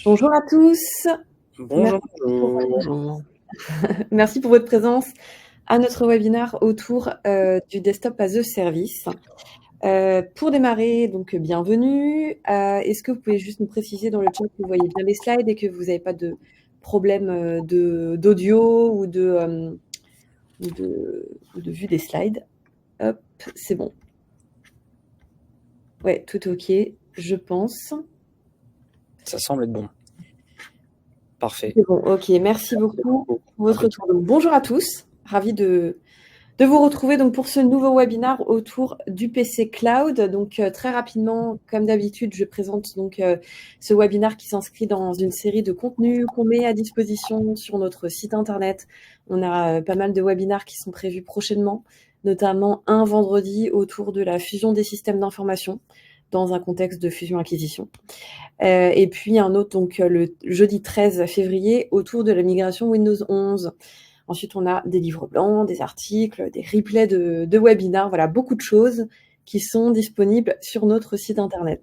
Bonjour à tous. Bonjour, Merci pour, bonjour. Bonjour. merci pour votre présence à notre webinaire autour du Desktop as a Service. Pour démarrer, donc bienvenue. Est-ce que vous pouvez juste nous préciser dans le chat que vous voyez bien les slides et que vous n'avez pas de problème d'audio ou de vue des slides? Hop, c'est bon. Ouais, tout ok, je pense. Ça semble être bon. Parfait. C'est bon, ok. Merci beaucoup pour votre retour. Donc, bonjour à tous. Ravi de vous retrouver donc pour ce nouveau webinaire autour du PC Cloud. Donc très rapidement, comme d'habitude, je présente donc ce webinaire qui s'inscrit dans une série de contenus qu'on met à disposition sur notre site internet. On a pas mal de webinaires qui sont prévus prochainement, notamment un vendredi autour de la fusion des systèmes d'information dans un contexte de fusion-acquisition. Et puis un autre donc le jeudi 13 février autour de la migration Windows 11. Ensuite, on a des livres blancs, des articles, des replays de webinaires, voilà, beaucoup de choses qui sont disponibles sur notre site internet.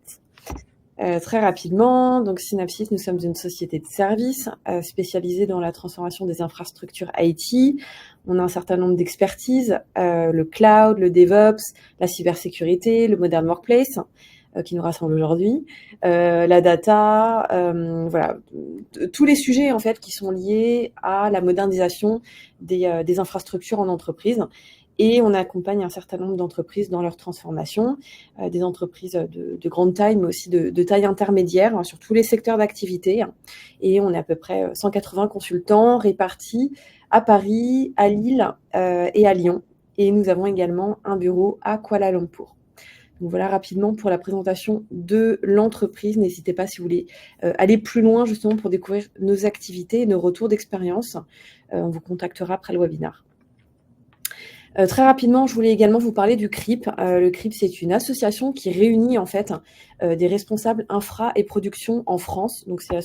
Très rapidement, donc Synapsys, nous sommes une société de services spécialisée dans la transformation des infrastructures IT. On a un certain nombre d'expertises, le cloud, le DevOps, la cybersécurité, le modern workplace, qui nous rassemble aujourd'hui, la data, voilà, tous les sujets en fait qui sont liés à la modernisation des infrastructures en entreprise. Et on accompagne un certain nombre d'entreprises dans leur transformation, des entreprises de grande taille, mais aussi de taille intermédiaire, hein, sur tous les secteurs d'activité. Et on est à peu près 180 consultants répartis à Paris, à Lille et à Lyon. Et nous avons également un bureau à Kuala Lumpur. Donc voilà rapidement pour la présentation de l'entreprise. N'hésitez pas si vous voulez aller plus loin justement pour découvrir nos activités et nos retours d'expérience. On vous contactera après le webinaire. Très rapidement, je voulais également vous parler du CRIP. Le CRIP, c'est une association qui réunit en fait des responsables infra et production en France. Donc c'est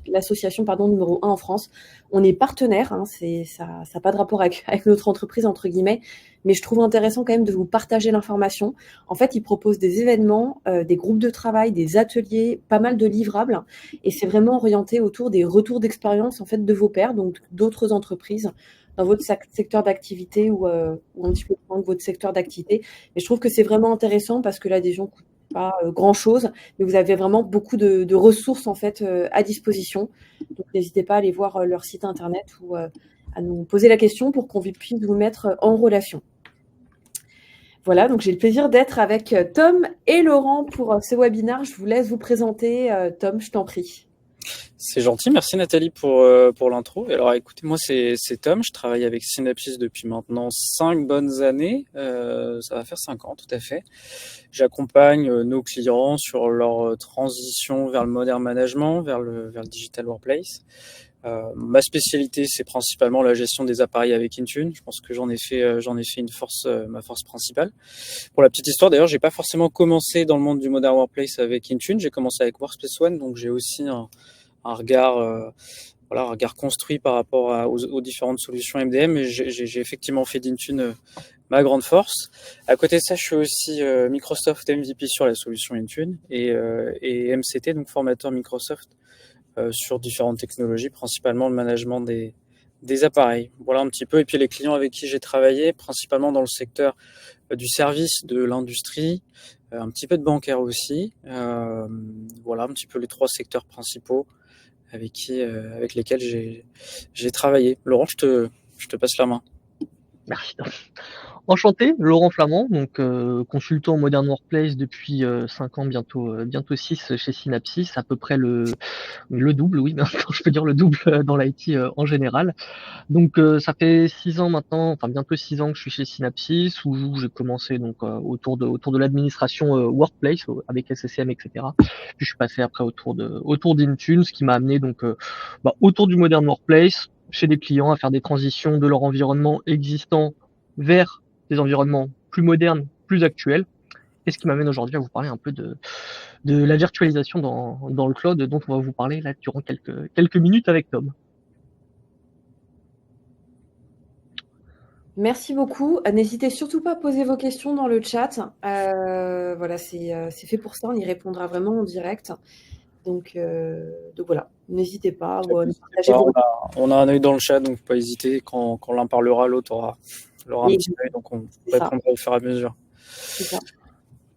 l'association numéro 1 en France. On est partenaire, hein, ça n'a pas de rapport avec notre entreprise entre guillemets, mais je trouve intéressant quand même de vous partager l'information. En fait, ils proposent des événements, des groupes de travail, des ateliers, pas mal de livrables, et c'est vraiment orienté autour des retours d'expérience en fait de vos pairs, donc d'autres entreprises dans votre secteur d'activité ou un petit peu moins que votre secteur d'activité. Mais je trouve que c'est vraiment intéressant parce que l'adhésion ne coûte pas grand-chose, mais vous avez vraiment beaucoup de ressources en fait à disposition. Donc n'hésitez pas à aller voir leur site internet ou à nous poser la question pour qu'on puisse vous mettre en relation. Voilà, donc j'ai le plaisir d'être avec Tom et Laurent pour ce webinaire. Je vous laisse vous présenter. Tom, je t'en prie. C'est gentil, merci Nathalie pour l'intro. Alors écoutez, moi c'est Tom, je travaille avec Synapsys depuis maintenant 5 bonnes années, ça va faire 5 ans tout à fait. J'accompagne nos clients sur leur transition vers le modern management, vers le digital workplace. Ma spécialité, c'est principalement la gestion des appareils avec Intune. Je pense que j'en ai fait une force, ma force principale. Pour la petite histoire, d'ailleurs, j'ai pas forcément commencé dans le monde du modern workplace avec Intune. J'ai commencé avec Workspace ONE, donc j'ai aussi un regard, un regard construit par rapport aux différentes solutions MDM. Mais j'ai effectivement fait d'Intune ma grande force. À côté de ça, je suis aussi Microsoft MVP sur la solution Intune et MCT, donc formateur Microsoft sur différentes technologies, principalement le management des appareils. Voilà un petit peu. Et puis les clients avec qui j'ai travaillé, principalement dans le secteur du service, de l'industrie, un petit peu de bancaire aussi. Voilà un petit peu les 3 secteurs principaux avec lesquels j'ai travaillé. Laurent, je te passe la main. Merci. Enchanté, Laurent Flamand, donc consultant Modern Workplace depuis 5 ans, bientôt 6 chez Synapsys, à peu près le double, oui, maintenant je peux dire le double dans l'IT en général. Donc ça fait 6 ans maintenant, enfin bientôt 6 ans que je suis chez Synapsys, où j'ai commencé donc autour de l'administration Workplace avec SSM, etc. Puis je suis passé après autour d'Intune, ce qui m'a amené donc autour du Modern Workplace, chez des clients, à faire des transitions de leur environnement existant vers des environnements plus modernes, plus actuels. Et ce qui m'amène aujourd'hui à vous parler un peu de la virtualisation dans le cloud, dont on va vous parler là durant quelques minutes avec Tom. Merci beaucoup. N'hésitez surtout pas à poser vos questions dans le chat. Voilà, c'est fait pour ça. On y répondra vraiment en direct. Donc voilà, n'hésitez pas à nous N'hésitez partager pas, vos on a un œil dans le chat, donc pas hésiter. Quand l'un parlera, l'autre aura un Oui, petit œil, donc on c'est ça, répondra au fur et à mesure. c'est ça.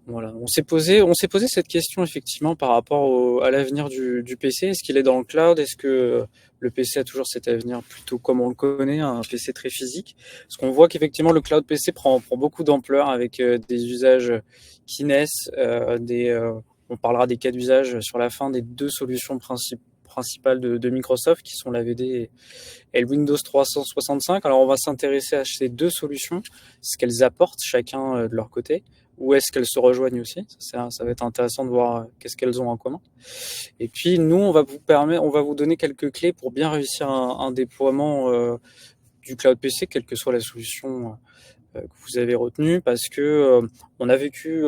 Voilà. On s'est posé cette question effectivement par rapport à l'avenir du PC. Est-ce qu'il est dans le cloud? Est-ce que le PC a toujours cet avenir plutôt comme on le connaît, un PC très physique? Parce qu'on voit qu'effectivement le cloud PC prend beaucoup d'ampleur avec des usages qui naissent, on parlera des cas d'usage sur la fin des deux solutions principales de Microsoft qui sont l'AVD et le Windows 365. Alors on va s'intéresser à ces deux solutions, ce qu'elles apportent chacun de leur côté. Où est-ce qu'elles se rejoignent aussi? Ça va être intéressant de voir qu'est-ce qu'elles ont en commun. Et puis nous, on va vous donner quelques clés pour bien réussir un déploiement du cloud PC, quelle que soit la solution que vous avez retenue, parce que on a vécu,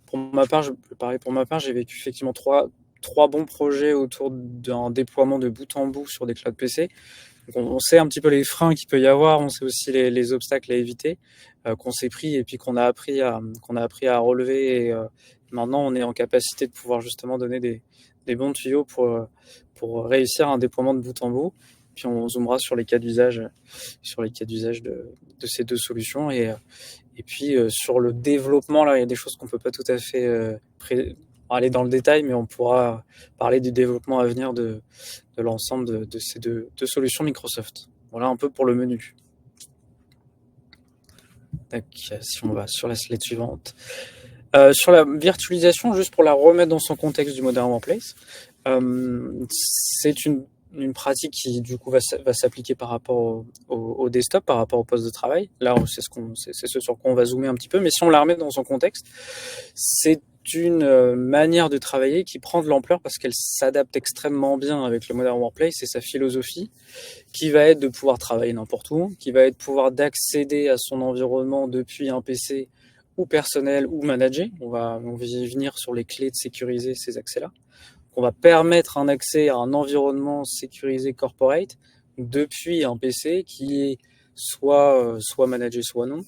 pour ma part, j'ai vécu effectivement trois bons projets autour d'un déploiement de bout en bout sur des cloud PC. Donc on sait un petit peu les freins qu'il peut y avoir, on sait aussi les obstacles à éviter, qu'on s'est pris et puis qu'on a appris à relever. Et maintenant, on est en capacité de pouvoir justement donner des bons tuyaux pour réussir un déploiement de bout en bout. Puis on zoomera sur les cas d'usage, de ces deux solutions. Et puis sur le développement, là, il y a des choses qu'on peut pas tout à fait aller dans le détail, mais on pourra parler du développement à venir de l'ensemble de ces deux solutions Microsoft. Voilà un peu pour le menu. Tac, si on va sur la slide suivante. Sur la virtualisation, juste pour la remettre dans son contexte du Modern Workplace, c'est une pratique qui du coup va s'appliquer par rapport au desktop, par rapport au poste de travail. Là, c'est ce sur quoi on va zoomer un petit peu, mais si on la remet dans son contexte, c'est une manière de travailler qui prend de l'ampleur parce qu'elle s'adapte extrêmement bien avec le Modern Workplace et sa philosophie, qui va être de pouvoir travailler n'importe où, qui va être de pouvoir d'accéder à son environnement depuis un PC ou personnel ou managé. On va y venir sur les clés de sécuriser ces accès-là. On va permettre un accès à un environnement sécurisé corporate depuis un PC qui est soit managé, soit non.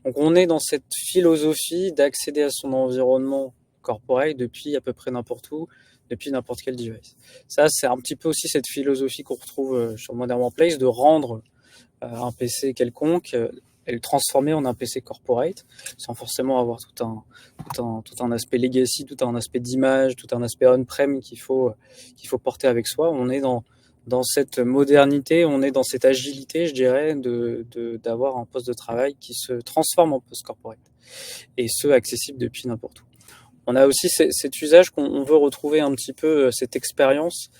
Donc on est dans cette philosophie d'accéder à son environnement corporate depuis à peu près n'importe où, depuis n'importe quel device. Ça, c'est un petit peu aussi cette philosophie qu'on retrouve sur Modern Workplace, de rendre un PC quelconque et le transformer en un PC corporate, sans forcément avoir tout un aspect legacy, tout un aspect d'image, tout un aspect on-prem qu'il faut porter avec soi. On est dans cette modernité, on est dans cette agilité, je dirais, d'avoir un poste de travail qui se transforme en poste corporate, et ce, accessible depuis n'importe où. On a aussi cet usage qu'on veut retrouver un petit peu, cette expérience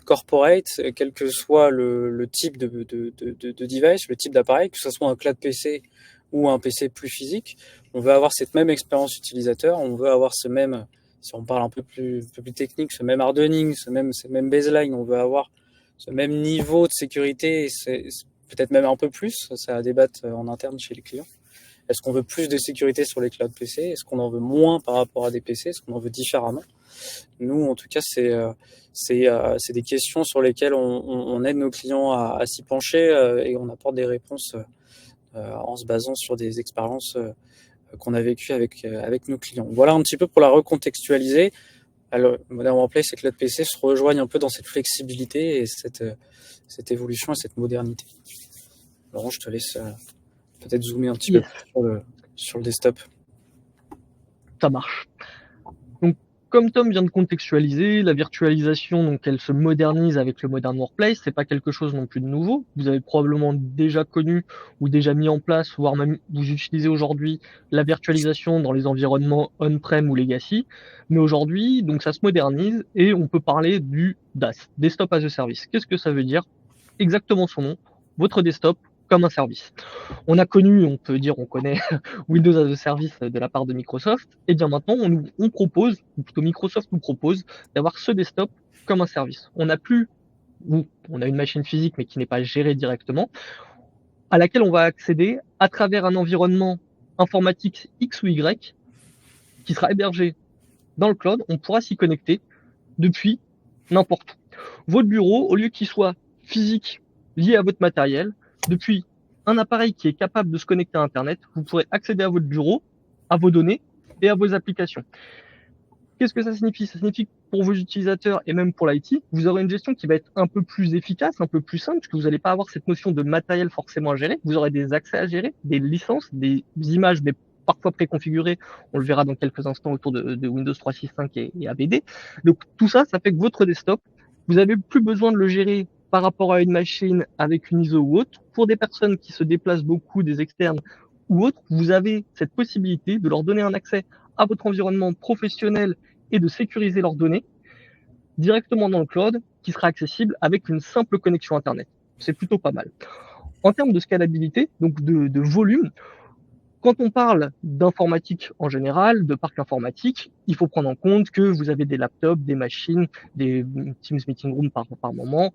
corporate, quel que soit le type de device, le type d'appareil, que ce soit un cloud PC ou un PC plus physique. On veut avoir cette même expérience utilisateur, on veut avoir ce même, si on parle un peu plus technique, ce même hardening, ce même baseline, on veut avoir ce même niveau de sécurité, et c'est peut-être même un peu plus, ça à débattre en interne chez les clients. Est-ce qu'on veut plus de sécurité sur les cloud PC? Est-ce qu'on en veut moins par rapport à des PC? Est-ce qu'on en veut différemment? Nous, en tout cas, c'est des questions sur lesquelles on aide nos clients à s'y pencher et on apporte des réponses en se basant sur des expériences qu'on a vécues avec nos clients. Voilà un petit peu pour la recontextualiser. Alors, Modern Workplace et Cloud PC se rejoignent un peu dans cette flexibilité et cette évolution et cette modernité. Laurent, je te laisse peut-être zoomer un petit peu sur le desktop. Ça marche. Donc, comme Tom vient de contextualiser, la virtualisation, donc elle se modernise avec le Modern Workplace. C'est pas quelque chose non plus de nouveau. Vous avez probablement déjà connu ou déjà mis en place, voire même vous utilisez aujourd'hui la virtualisation dans les environnements on-prem ou legacy. Mais aujourd'hui, donc ça se modernise et on peut parler du DaaS, Desktop as a Service. Qu'est-ce que ça veut dire? Exactement son nom, votre desktop comme un service. On a connu, on peut dire, on connaît Windows as a Service de la part de Microsoft. Et bien maintenant, on propose, ou plutôt Microsoft nous propose, d'avoir ce desktop comme un service. On n'a plus, on a une machine physique mais qui n'est pas gérée directement, à laquelle on va accéder à travers un environnement informatique X ou Y qui sera hébergé dans le cloud. On pourra s'y connecter depuis n'importe où. Votre bureau, au lieu qu'il soit physique, lié à votre matériel, depuis un appareil qui est capable de se connecter à Internet, vous pourrez accéder à votre bureau, à vos données et à vos applications. Qu'est-ce que ça signifie? Ça signifie que pour vos utilisateurs et même pour l'IT, vous aurez une gestion qui va être un peu plus efficace, un peu plus simple, puisque vous n'allez pas avoir cette notion de matériel forcément à gérer. Vous aurez des accès à gérer, des licences, des images, mais parfois préconfigurées. On le verra dans quelques instants autour de Windows 365 et AVD. Donc tout ça, ça fait que votre desktop, vous n'avez plus besoin de le gérer par rapport à une machine avec une ISO ou autre. Pour des personnes qui se déplacent beaucoup, des externes ou autres, vous avez cette possibilité de leur donner un accès à votre environnement professionnel et de sécuriser leurs données directement dans le cloud qui sera accessible avec une simple connexion Internet. C'est plutôt pas mal. En termes de scalabilité, donc de volume, quand on parle d'informatique en général, de parc informatique, il faut prendre en compte que vous avez des laptops, des machines, des Teams Meeting Room par moment.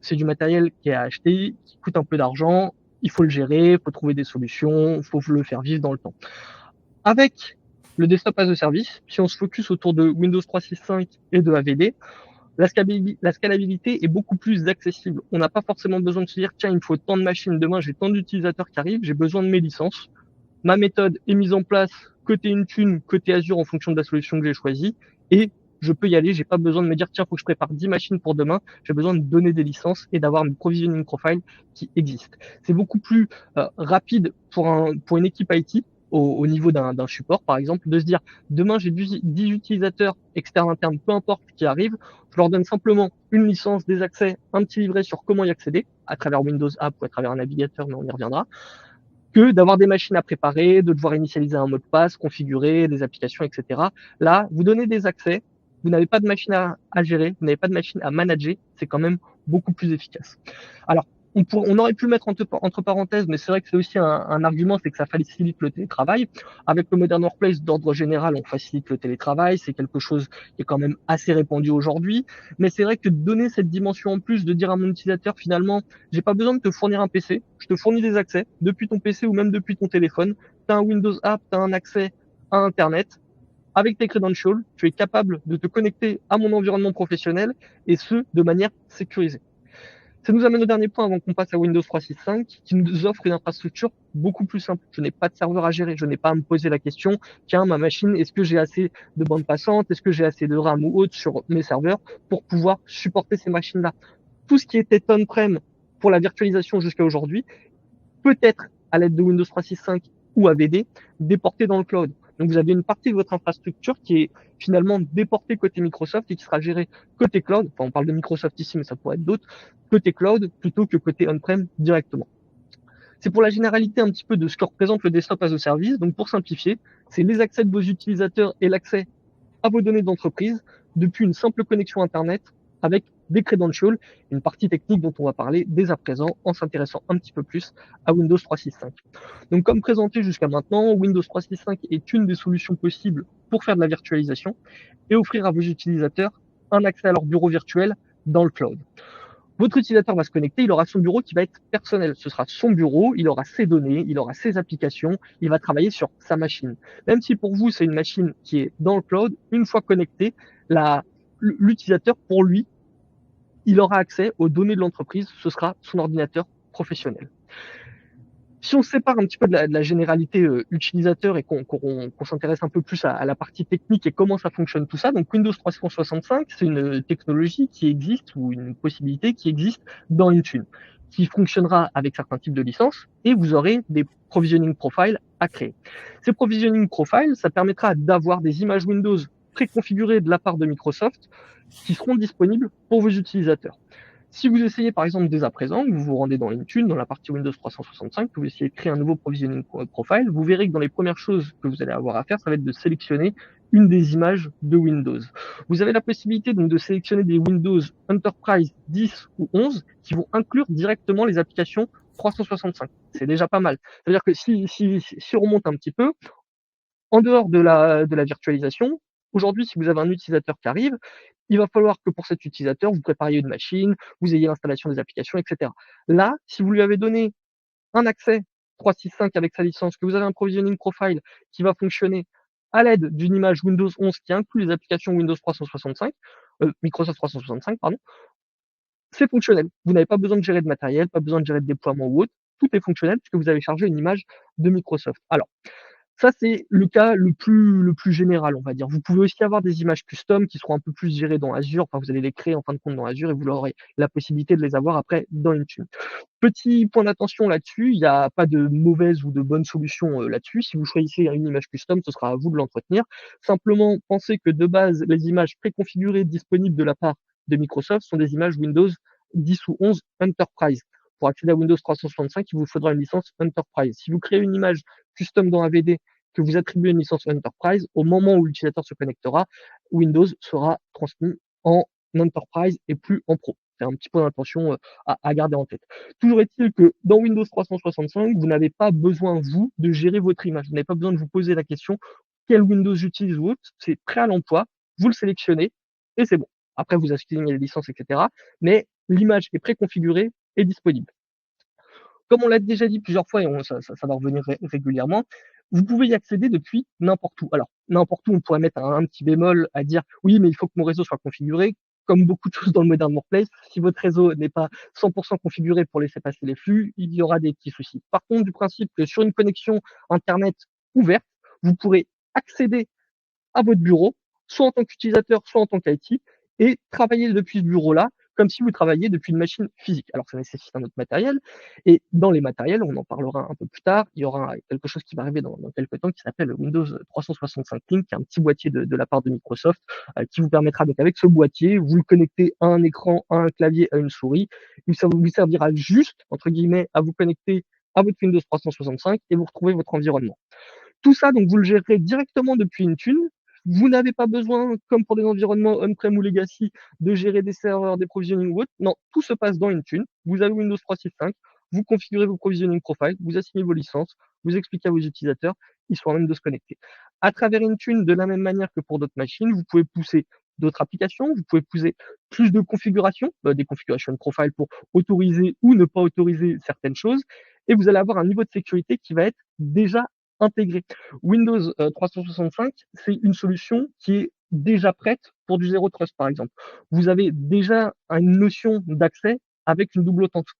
C'est du matériel qui est à acheter, qui coûte un peu d'argent. Il faut le gérer, il faut trouver des solutions, il faut le faire vivre dans le temps. Avec le desktop as a service, si on se focus autour de Windows 365 et de AVD, la scalabilité est beaucoup plus accessible. On n'a pas forcément besoin de se dire, tiens, il me faut tant de machines, demain j'ai tant d'utilisateurs qui arrivent, j'ai besoin de mes licences. Ma méthode est mise en place côté Intune, côté Azure en fonction de la solution que j'ai choisie et je peux y aller. J'ai pas besoin de me dire, tiens, faut que je prépare 10 machines pour demain. J'ai besoin de donner des licences et d'avoir une provisioning profile qui existe. C'est beaucoup plus rapide pour une équipe IT au niveau d'un support, par exemple, de se dire, demain, j'ai 10 utilisateurs externes, internes, peu importe qui arrivent. Je leur donne simplement une licence, des accès, un petit livret sur comment y accéder à travers Windows App ou à travers un navigateur, mais on y reviendra, que d'avoir des machines à préparer, de devoir initialiser un mot de passe, configurer des applications, etc. Là, vous donnez des accès, vous n'avez pas de machine à gérer, vous n'avez pas de machine à manager, c'est quand même beaucoup plus efficace. Alors, on aurait pu le mettre entre parenthèses, mais c'est vrai que c'est aussi un argument, c'est que ça facilite le télétravail. Avec le Modern Workplace, d'ordre général, on facilite le télétravail, c'est quelque chose qui est quand même assez répandu aujourd'hui. Mais c'est vrai que donner cette dimension en plus, de dire à mon utilisateur, finalement, j'ai pas besoin de te fournir un PC, je te fournis des accès depuis ton PC ou même depuis ton téléphone. Tu as un Windows App, tu as un accès à Internet. Avec tes credentials, tu es capable de te connecter à mon environnement professionnel et ce, de manière sécurisée. Ça nous amène au dernier point avant qu'on passe à Windows 365, qui nous offre une infrastructure beaucoup plus simple. Je n'ai pas de serveur à gérer, je n'ai pas à me poser la question, tiens, ma machine, est-ce que j'ai assez de bande passante, est-ce que j'ai assez de RAM ou autre sur mes serveurs pour pouvoir supporter ces machines-là. Tout ce qui était on-prem pour la virtualisation jusqu'à aujourd'hui, peut être à l'aide de Windows 365 ou AVD, déporté dans le cloud. Donc vous avez une partie de votre infrastructure qui est finalement déportée côté Microsoft et qui sera gérée côté cloud. Enfin, on parle de Microsoft ici, mais ça pourrait être d'autres, côté cloud plutôt que côté on-prem directement. C'est pour la généralité un petit peu de ce que représente le desktop as a service. Donc pour simplifier, c'est les accès de vos utilisateurs et l'accès à vos données d'entreprise depuis une simple connexion Internet avec des credentials, une partie technique dont on va parler dès à présent en s'intéressant un petit peu plus à Windows 365. Donc comme présenté jusqu'à maintenant, Windows 365 est une des solutions possibles pour faire de la virtualisation et offrir à vos utilisateurs un accès à leur bureau virtuel dans le cloud. Votre utilisateur va se connecter, il aura son bureau qui va être personnel. Ce sera son bureau, il aura ses données, il aura ses applications, il va travailler sur sa machine. Même si pour vous, c'est une machine qui est dans le cloud, une fois connecté, l'utilisateur, pour lui, il aura accès aux données de l'entreprise, ce sera son ordinateur professionnel. Si on se sépare un petit peu de la généralité utilisateur et qu'on s'intéresse un peu plus à la partie technique et comment ça fonctionne tout ça, donc Windows 365, c'est une technologie qui existe ou une possibilité qui existe dans Intune, qui fonctionnera avec certains types de licences et vous aurez des provisioning profiles à créer. Ces provisioning profiles, ça permettra d'avoir des images Windows préconfigurées de la part de Microsoft qui seront disponibles pour vos utilisateurs. Si vous essayez par exemple dès à présent, que vous vous rendez dans Intune, dans la partie Windows 365, que vous essayez de créer un nouveau provisioning profile, vous verrez que dans les premières choses que vous allez avoir à faire, ça va être de sélectionner une des images de Windows. Vous avez la possibilité donc de sélectionner des Windows Enterprise 10 ou 11 qui vont inclure directement les applications 365. C'est déjà pas mal. C'est-à-dire que si on remonte un petit peu, en dehors de la virtualisation, aujourd'hui, si vous avez un utilisateur qui arrive, il va falloir que pour cet utilisateur, vous prépariez une machine, vous ayez l'installation des applications, etc. Là, si vous lui avez donné un accès 365 avec sa licence, que vous avez un provisioning profile qui va fonctionner à l'aide d'une image Windows 11 qui inclut les applications Windows 365, Microsoft 365, pardon, c'est fonctionnel. Vous n'avez pas besoin de gérer de matériel, pas besoin de gérer de déploiement ou autre. Tout est fonctionnel puisque vous avez chargé une image de Microsoft. Alors, Ça, c'est le cas le plus général, on va dire. Vous pouvez aussi avoir des images custom qui seront un peu plus gérées dans Azure. Enfin, vous allez les créer en fin de compte dans Azure et vous aurez la possibilité de les avoir après dans Intune. Petit point d'attention là-dessus, il n'y a pas de mauvaise ou de bonne solution là-dessus. Si vous choisissez une image custom, ce sera à vous de l'entretenir. Simplement, pensez que de base, les images préconfigurées disponibles de la part de Microsoft sont des images Windows 10 ou 11 Enterprise. Pour accéder à Windows 365, il vous faudra une licence Enterprise. Si vous créez une image custom dans AVD, que vous attribuez une licence Enterprise, au moment où l'utilisateur se connectera, Windows sera transmis en Enterprise et plus en Pro. C'est un petit point d'attention à garder en tête. Toujours est-il que dans Windows 365, vous n'avez pas besoin, vous, de gérer votre image. Vous n'avez pas besoin de vous poser la question quel Windows j'utilise ou autre. C'est prêt à l'emploi, vous le sélectionnez et c'est bon. Après, vous assignez les licences, etc. Mais l'image est préconfigurée et disponible. Comme on l'a déjà dit plusieurs fois et ça va revenir régulièrement, vous pouvez y accéder depuis n'importe où. Alors, n'importe où, on pourrait mettre un petit bémol à dire oui, mais il faut que mon réseau soit configuré. Comme beaucoup de choses dans le Modern Workplace, si votre réseau n'est pas 100% configuré pour laisser passer les flux, il y aura des petits soucis. Par contre, du principe que sur une connexion Internet ouverte, vous pourrez accéder à votre bureau, soit en tant qu'utilisateur, soit en tant qu'IT, et travailler depuis ce bureau-là, comme si vous travailliez depuis une machine physique. Alors, ça nécessite un autre matériel, et dans les matériels, on en parlera un peu plus tard, il y aura quelque chose qui va arriver dans quelques temps qui s'appelle Windows 365 Link, qui est un petit boîtier de la part de Microsoft, qui vous permettra donc avec ce boîtier, vous le connectez à un écran, à un clavier, à une souris, et ça vous servira juste, entre guillemets, à vous connecter à votre Windows 365 et vous retrouvez votre environnement. Tout ça, donc, vous le gérerez directement depuis Intune. Vous n'avez pas besoin, comme pour des environnements on-prem ou legacy, de gérer des serveurs, des provisioning ou autre. Non, tout se passe dans Intune. Vous avez Windows 365, vous configurez vos provisioning profiles, vous assignez vos licences, vous expliquez à vos utilisateurs, ils sont à même de se connecter. À travers Intune, de la même manière que pour d'autres machines, vous pouvez pousser d'autres applications, vous pouvez pousser plus de configurations, des configurations de profile pour autoriser ou ne pas autoriser certaines choses, et vous allez avoir un niveau de sécurité qui va être déjà intégré. Windows 365, c'est une solution qui est déjà prête pour du Zero Trust, par exemple. Vous avez déjà une notion d'accès avec une double authentique.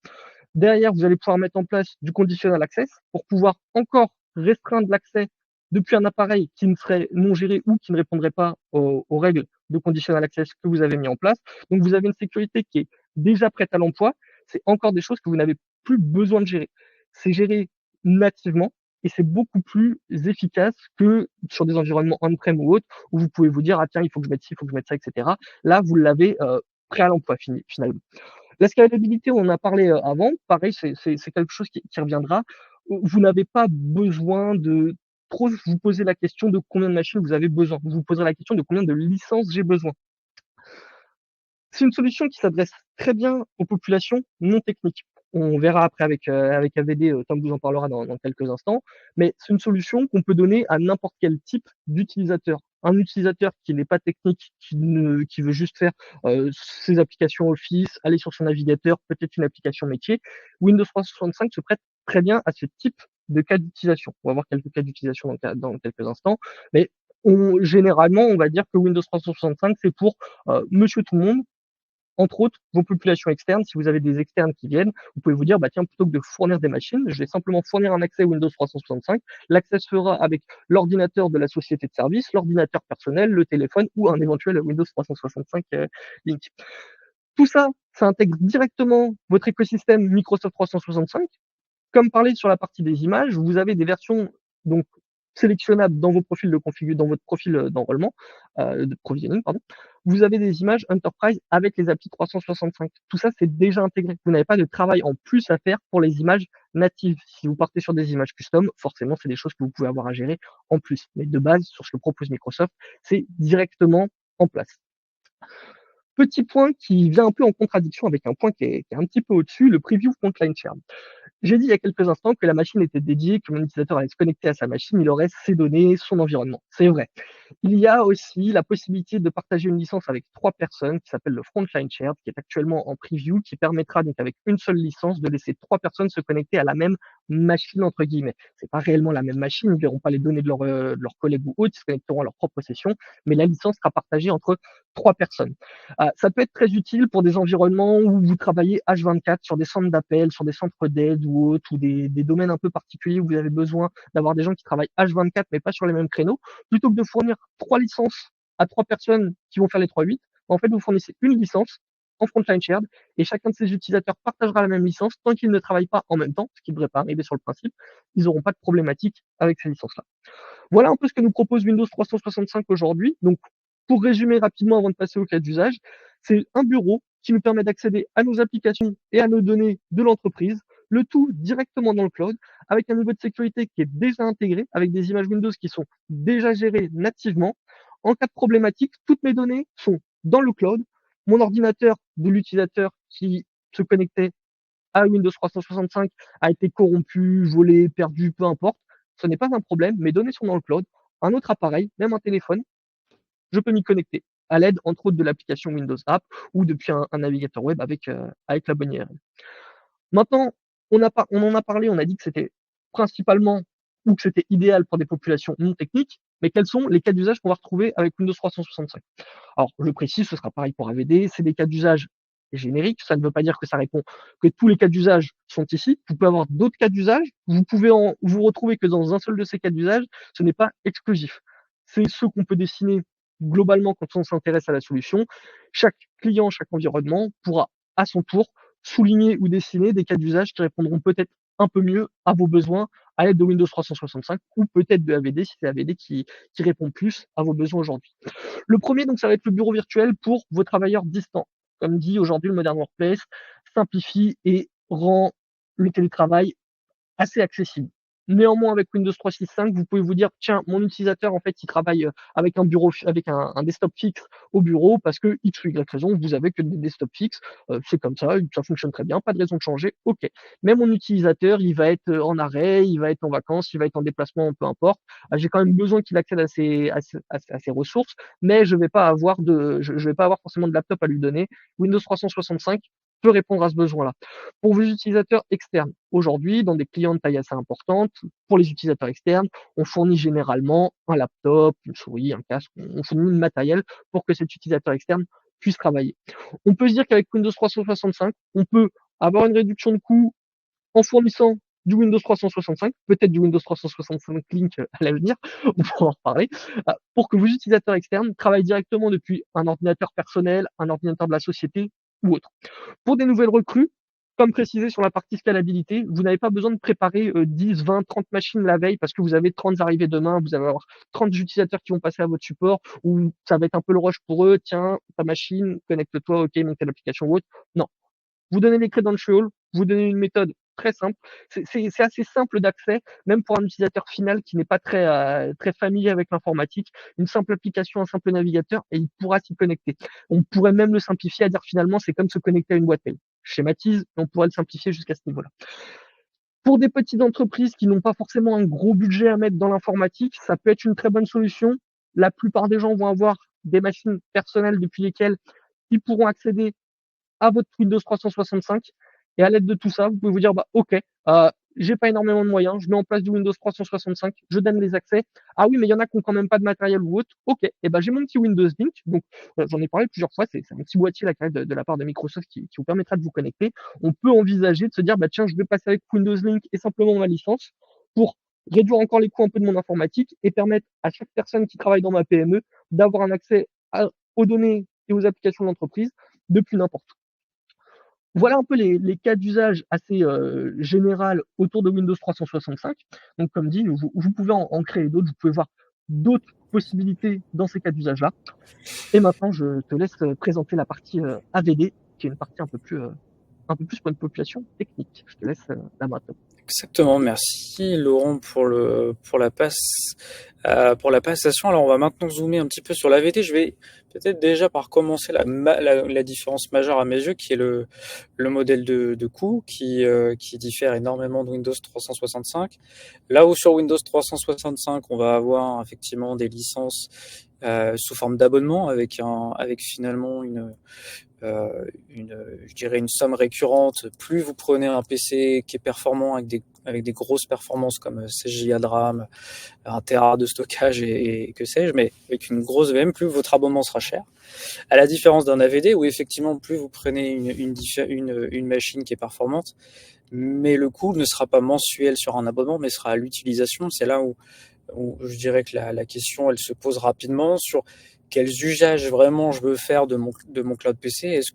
Derrière, vous allez pouvoir mettre en place du conditional access pour pouvoir encore restreindre l'accès depuis un appareil qui ne serait non géré ou qui ne répondrait pas aux règles de conditional access que vous avez mis en place. Donc, vous avez une sécurité qui est déjà prête à l'emploi. C'est encore des choses que vous n'avez plus besoin de gérer. C'est géré nativement et c'est beaucoup plus efficace que sur des environnements on-prem ou autres où vous pouvez vous dire ah tiens il faut que je mette ci, il faut que je mette ça, etc. Là vous l'avez prêt à l'emploi finalement. La scalabilité, on en a parlé avant, pareil c'est quelque chose qui reviendra. Vous n'avez pas besoin de trop vous poser la question de combien de machines vous avez besoin. Vous vous poserez la question de combien de licences j'ai besoin. C'est une solution qui s'adresse très bien aux populations non techniques. On verra après avec AVD, Tom vous en parlera dans quelques instants, mais c'est une solution qu'on peut donner à n'importe quel type d'utilisateur. Un utilisateur qui n'est pas technique, qui veut juste faire ses applications Office, aller sur son navigateur, peut-être une application métier, Windows 365 se prête très bien à ce type de cas d'utilisation. On va voir quelques cas d'utilisation dans quelques instants, mais généralement, on va dire que Windows 365, c'est pour monsieur tout le monde, entre autres, vos populations externes. Si vous avez des externes qui viennent, vous pouvez vous dire, bah tiens, plutôt que de fournir des machines, je vais simplement fournir un accès Windows 365. L'accès se fera avec l'ordinateur de la société de service, l'ordinateur personnel, le téléphone ou un éventuel Windows 365 Link. Tout ça, ça intègre directement votre écosystème Microsoft 365. Comme parlé sur la partie des images, vous avez des versions donc sélectionnables dans vos profils dans votre profil d'enrôlement, de provisioning, pardon. Vous avez des images Enterprise avec les applis 365. Tout ça, c'est déjà intégré. Vous n'avez pas de travail en plus à faire pour les images natives. Si vous partez sur des images custom, forcément, c'est des choses que vous pouvez avoir à gérer en plus. Mais de base, sur ce que propose Microsoft, c'est directement en place. Petit point qui vient un peu en contradiction avec un point qui est un petit peu au-dessus, le preview frontline share. J'ai dit il y a quelques instants que la machine était dédiée, que mon utilisateur allait se connecter à sa machine, il aurait ses données, son environnement. C'est vrai. Il y a aussi la possibilité de partager une licence avec 3 personnes qui s'appelle le Frontline Shared, qui est actuellement en preview, qui permettra donc avec une seule licence de laisser 3 personnes se connecter à la même «machine» entre guillemets. C'est pas réellement la même machine, ils ne verront pas les données de leurs collègues ou autres, ils se connecteront à leur propre session, mais la licence sera partagée entre 3 personnes. Ça peut être très utile pour des environnements où vous travaillez H24 sur des centres d'appel, sur des centres d'aide ou autres, ou des domaines un peu particuliers où vous avez besoin d'avoir des gens qui travaillent H24 mais pas sur les mêmes créneaux. Plutôt que de fournir 3 licences à 3 personnes qui vont faire les 3-8, en fait, vous fournissez une licence en Frontline Shared et chacun de ces utilisateurs partagera la même licence tant qu'ils ne travaillent pas en même temps, ce qui ne devrait pas arriver sur le principe. Ils n'auront pas de problématique avec ces licences-là. Voilà un peu ce que nous propose Windows 365 aujourd'hui. Donc, pour résumer rapidement avant de passer au cas d'usage, c'est un bureau qui nous permet d'accéder à nos applications et à nos données de l'entreprise, le tout directement dans le cloud, avec un niveau de sécurité qui est déjà intégré, avec des images Windows qui sont déjà gérées nativement. En cas de problématique, toutes mes données sont dans le cloud. Mon ordinateur de l'utilisateur qui se connectait à Windows 365 a été corrompu, volé, perdu, peu importe. Ce n'est pas un problème, mes données sont dans le cloud. Un autre appareil, même un téléphone, je peux m'y connecter à l'aide, entre autres, de l'application Windows App ou depuis un navigateur web avec la bonne URL. Maintenant, on en a parlé, on a dit que c'était principalement ou que c'était idéal pour des populations non techniques, mais quels sont les cas d'usage qu'on va retrouver avec Windows 365? Alors, je précise, ce sera pareil pour AVD, c'est des cas d'usage génériques, ça ne veut pas dire que ça répond que tous les cas d'usage sont ici. Vous pouvez avoir d'autres cas d'usage, vous pouvez vous retrouver que dans un seul de ces cas d'usage, ce n'est pas exclusif. C'est ce qu'on peut dessiner globalement quand on s'intéresse à la solution. Chaque client, chaque environnement pourra à son tour souligner ou dessiner des cas d'usage qui répondront peut-être un peu mieux à vos besoins à l'aide de Windows 365 ou peut-être de AVD si c'est AVD qui répond plus à vos besoins aujourd'hui. Le premier, donc, ça va être le bureau virtuel pour vos travailleurs distants. Comme dit aujourd'hui, le Modern Workplace simplifie et rend le télétravail assez accessible. Néanmoins, avec Windows 365, vous pouvez vous dire, tiens, mon utilisateur, en fait, il travaille avec un bureau, avec un desktop fixe au bureau parce que X ou Y raison, vous avez que des desktops fixes, c'est comme ça fonctionne très bien, pas de raison de changer, ok. Mais mon utilisateur, il va être en arrêt, il va être en vacances, il va être en déplacement, peu importe. J'ai quand même besoin qu'il accède à ses ressources, mais je vais pas avoir forcément de laptop à lui donner. Windows 365 peut répondre à ce besoin-là. Pour vos utilisateurs externes, aujourd'hui, dans des clients de taille assez importante, pour les utilisateurs externes, on fournit généralement un laptop, une souris, un casque, on fournit le matériel pour que cet utilisateur externe puisse travailler. On peut se dire qu'avec Windows 365, on peut avoir une réduction de coût en fournissant du Windows 365, peut-être du Windows 365 Link à l'avenir, on pourra en reparler, pour que vos utilisateurs externes travaillent directement depuis un ordinateur personnel, un ordinateur de la société ou autre. Pour des nouvelles recrues, comme précisé sur la partie scalabilité, vous n'avez pas besoin de préparer 10, 20, 30 machines la veille parce que vous avez 30 arrivées demain, vous allez avoir 30 utilisateurs qui vont passer à votre support, ou ça va être un peu le rush pour eux, tiens, ta machine, connecte-toi, ok, montez l'application ou autre. Non. Vous donnez les credentials, vous donnez une méthode très simple. C'est assez simple d'accès, même pour un utilisateur final qui n'est pas très familier avec l'informatique. Une simple application, un simple navigateur, et il pourra s'y connecter. On pourrait même le simplifier à dire finalement c'est comme se connecter à une boîte mail. Je schématise, mais on pourrait le simplifier jusqu'à ce niveau-là. Pour des petites entreprises qui n'ont pas forcément un gros budget à mettre dans l'informatique, ça peut être une très bonne solution. La plupart des gens vont avoir des machines personnelles depuis lesquelles ils pourront accéder à votre Windows 365 et à l'aide de tout ça, vous pouvez vous dire, bah, ok, j'ai pas énormément de moyens, je mets en place du Windows 365, je donne les accès. Ah oui, mais il y en a qui ont quand même pas de matériel ou autre. Ok, et ben j'ai mon petit Windows Link. Donc j'en ai parlé plusieurs fois, c'est un petit boîtier là, de la part de Microsoft qui vous permettra de vous connecter. On peut envisager de se dire, bah tiens, je vais passer avec Windows Link et simplement ma licence pour réduire encore les coûts un peu de mon informatique et permettre à chaque personne qui travaille dans ma PME d'avoir un accès aux données et aux applications de l'entreprise depuis n'importe où. Voilà un peu les cas d'usage assez général autour de Windows 365. Donc comme dit, vous pouvez en créer d'autres, vous pouvez voir d'autres possibilités dans ces cas d'usage-là. Et maintenant, je te laisse présenter la partie AVD, qui est une partie un peu plus pour une population technique. Je te laisse la main. Exactement, merci Laurent pour la passe Pour la passation, alors on va maintenant zoomer un petit peu sur l'AVD. Je vais peut-être déjà par commencer la différence majeure à mes yeux, qui est le modèle de coût qui diffère énormément de Windows 365. Là où sur Windows 365, on va avoir effectivement des licences sous forme d'abonnement avec finalement je dirais une somme récurrente. Plus vous prenez un PC qui est performant avec des grosses performances comme 16 Go de RAM, 1 Tera de stockage et que sais-je, mais avec une grosse VM, plus votre abonnement sera cher. À la différence d'un AVD où effectivement plus vous prenez une machine qui est performante, mais le coût ne sera pas mensuel sur un abonnement, mais sera à l'utilisation. C'est là où je dirais que la question elle se pose rapidement sur quels usages vraiment je veux faire de mon cloud PC. Est-ce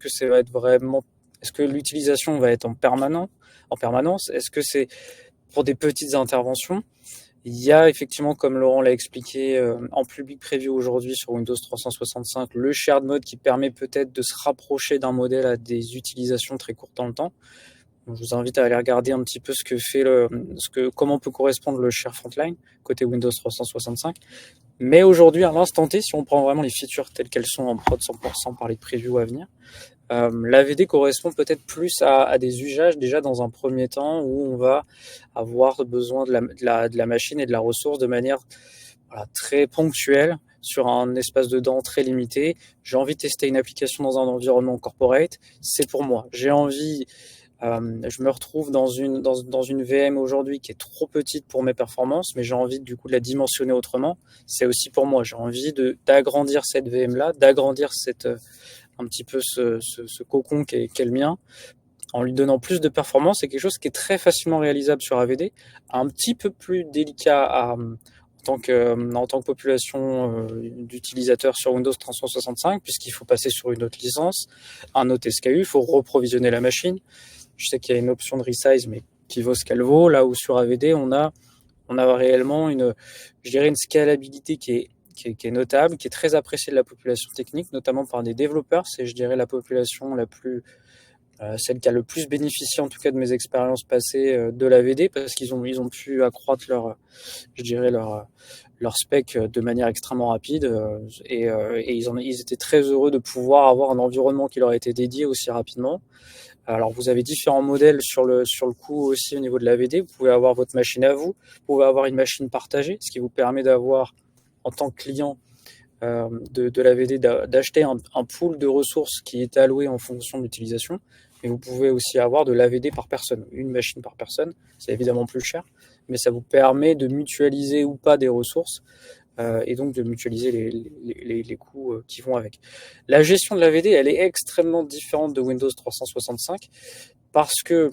que l'utilisation va être en permanence? Est-ce que c'est pour des petites interventions? Il y a effectivement, comme Laurent l'a expliqué en public preview aujourd'hui sur Windows 365, le shared mode qui permet peut-être de se rapprocher d'un modèle à des utilisations très courtes dans le temps. Donc, je vous invite à aller regarder un petit peu comment peut correspondre le share frontline côté Windows 365. Mais aujourd'hui, à l'instant T, si on prend vraiment les features telles qu'elles sont en prod 100% par les previews à venir, l'AVD correspond peut-être plus à des usages déjà dans un premier temps où on va avoir besoin de la machine et de la ressource de manière très ponctuelle sur un espace de temps très limité. J'ai envie de tester une application dans un environnement corporate, c'est pour moi. J'ai envie, je me retrouve dans une VM aujourd'hui qui est trop petite pour mes performances, mais j'ai envie du coup de la dimensionner autrement. C'est aussi pour moi. J'ai envie d'agrandir cette VM là, d'agrandir un petit peu ce cocon qui est le mien, en lui donnant plus de performance. C'est quelque chose qui est très facilement réalisable sur AVD, un petit peu plus délicat en tant que population d'utilisateurs sur Windows 365, puisqu'il faut passer sur une autre licence, un autre SKU, il faut reprovisionner la machine. Je sais qu'il y a une option de resize, mais qui vaut ce qu'elle vaut. Là où sur AVD, on a réellement une scalabilité qui est notable, qui est très appréciée de la population technique, notamment par des développeurs. C'est, je dirais, la population celle qui a le plus bénéficié, en tout cas de mes expériences passées, de l'AVD, parce qu'ils ont pu accroître leur spec de manière extrêmement rapide, et ils étaient très heureux de pouvoir avoir un environnement qui leur était dédié aussi rapidement. Alors, vous avez différents modèles sur le coup aussi au niveau de l'AVD. Vous pouvez avoir votre machine à vous, pouvez avoir une machine partagée, ce qui vous permet d'avoir, en tant que client de l'AVD, d'acheter un pool de ressources qui est alloué en fonction de l'utilisation. Mais vous pouvez aussi avoir de l'AVD par personne, une machine par personne. C'est évidemment plus cher, mais ça vous permet de mutualiser ou pas des ressources et donc de mutualiser les coûts qui vont avec. La gestion de l'AVD, elle est extrêmement différente de Windows 365 parce que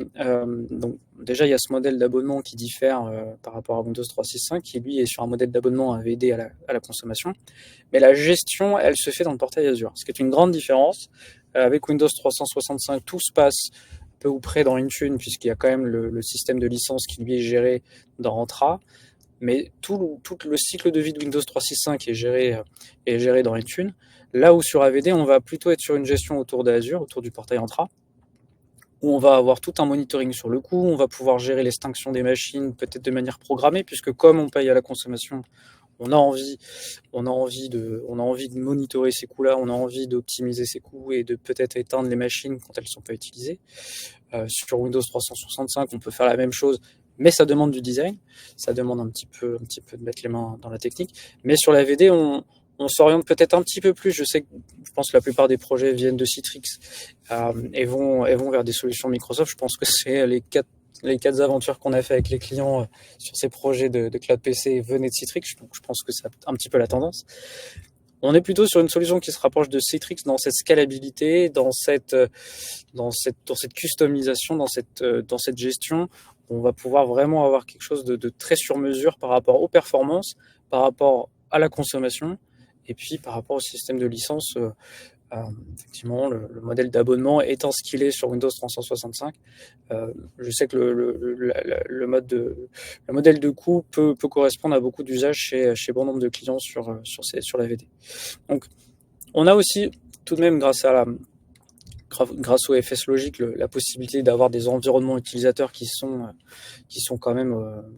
donc déjà il y a ce modèle d'abonnement qui diffère par rapport à Windows 365 qui lui est sur un modèle d'abonnement AVD à la consommation, mais la gestion elle se fait dans le portail Azure, ce qui est une grande différence. Avec Windows 365, tout se passe peu ou près dans Intune puisqu'il y a quand même le système de licence qui lui est géré dans Entra, mais tout le cycle de vie de Windows 365 est géré dans Intune. Là où sur AVD, on va plutôt être sur une gestion autour d'Azure, autour du portail Entra, où on va avoir tout un monitoring sur le coût, on va pouvoir gérer l'extinction des machines peut-être de manière programmée, puisque comme on paye à la consommation, on a envie de monitorer ces coûts-là, on a envie d'optimiser ces coûts et de peut-être éteindre les machines quand elles ne sont pas utilisées. Sur Windows 365, on peut faire la même chose, mais ça demande du design, ça demande un petit peu de mettre les mains dans la technique. Mais sur la VD, on s'oriente peut-être un petit peu plus. Je pense que la plupart des projets viennent de Citrix et vont vers des solutions Microsoft. Je pense que c'est les quatre aventures qu'on a fait avec les clients sur ces projets de cloud PC venaient de Citrix. Donc je pense que c'est un petit peu la tendance. On est plutôt sur une solution qui se rapproche de Citrix dans cette scalabilité, dans cette customisation, dans cette gestion. On va pouvoir vraiment avoir quelque chose de très sur mesure par rapport aux performances, par rapport à la consommation, et puis par rapport au système de licence. Effectivement, le modèle d'abonnement étant ce qu'il est sur Windows 365, je sais que le modèle de coût peut correspondre à beaucoup d'usages chez bon nombre de clients sur la VD. Donc, on a aussi tout de même grâce grâce au FS Logic, la possibilité d'avoir des environnements utilisateurs qui sont quand même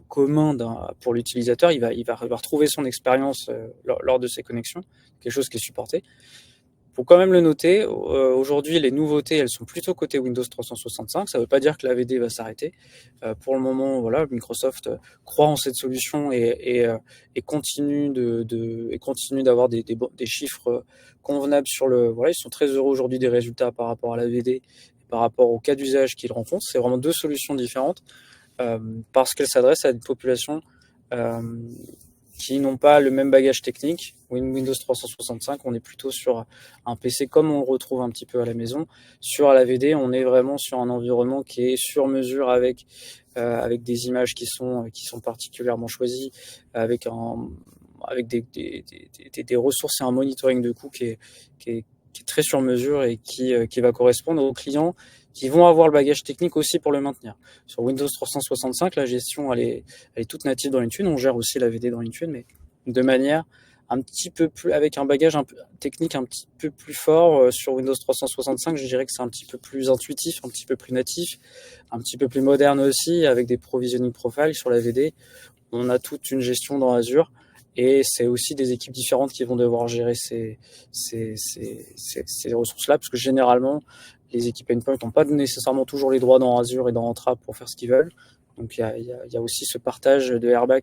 communs pour l'utilisateur. Il va retrouver son expérience lors de ses connexions, quelque chose qui est supporté. Faut quand même le noter, aujourd'hui les nouveautés elles sont plutôt côté Windows 365, ça ne veut pas dire que l'AVD va s'arrêter. Pour le moment, voilà, Microsoft croit en cette solution et continue d'avoir des chiffres convenables sur voilà, ils sont très heureux aujourd'hui des résultats par rapport à l'AVD, par rapport au cas d'usage qu'ils rencontrent. C'est vraiment deux solutions différentes parce qu'elles s'adressent à une population qui n'ont pas le même bagage technique. Windows 365, on est plutôt sur un PC comme on le retrouve un petit peu à la maison. Sur l'AVD, on est vraiment sur un environnement qui est sur mesure avec des images qui sont particulièrement choisies, avec des ressources et un monitoring de coûts qui est très sur mesure et qui va correspondre aux clients qui vont avoir le bagage technique aussi pour le maintenir. Sur Windows 365, la gestion elle est toute native dans Intune. On gère aussi l'AVD dans Intune, mais de manière un petit peu plus, avec un bagage technique un petit peu plus fort. Sur Windows 365, je dirais que c'est un petit peu plus intuitif, un petit peu plus natif, un petit peu plus moderne aussi, avec des provisioning profiles sur l'AVD. On a toute une gestion dans Azure. Et c'est aussi des équipes différentes qui vont devoir gérer ces ressources-là, parce que généralement, les équipes Endpoint n'ont pas nécessairement toujours les droits dans Azure et dans Entra pour faire ce qu'ils veulent. Donc il y a aussi ce partage de airbag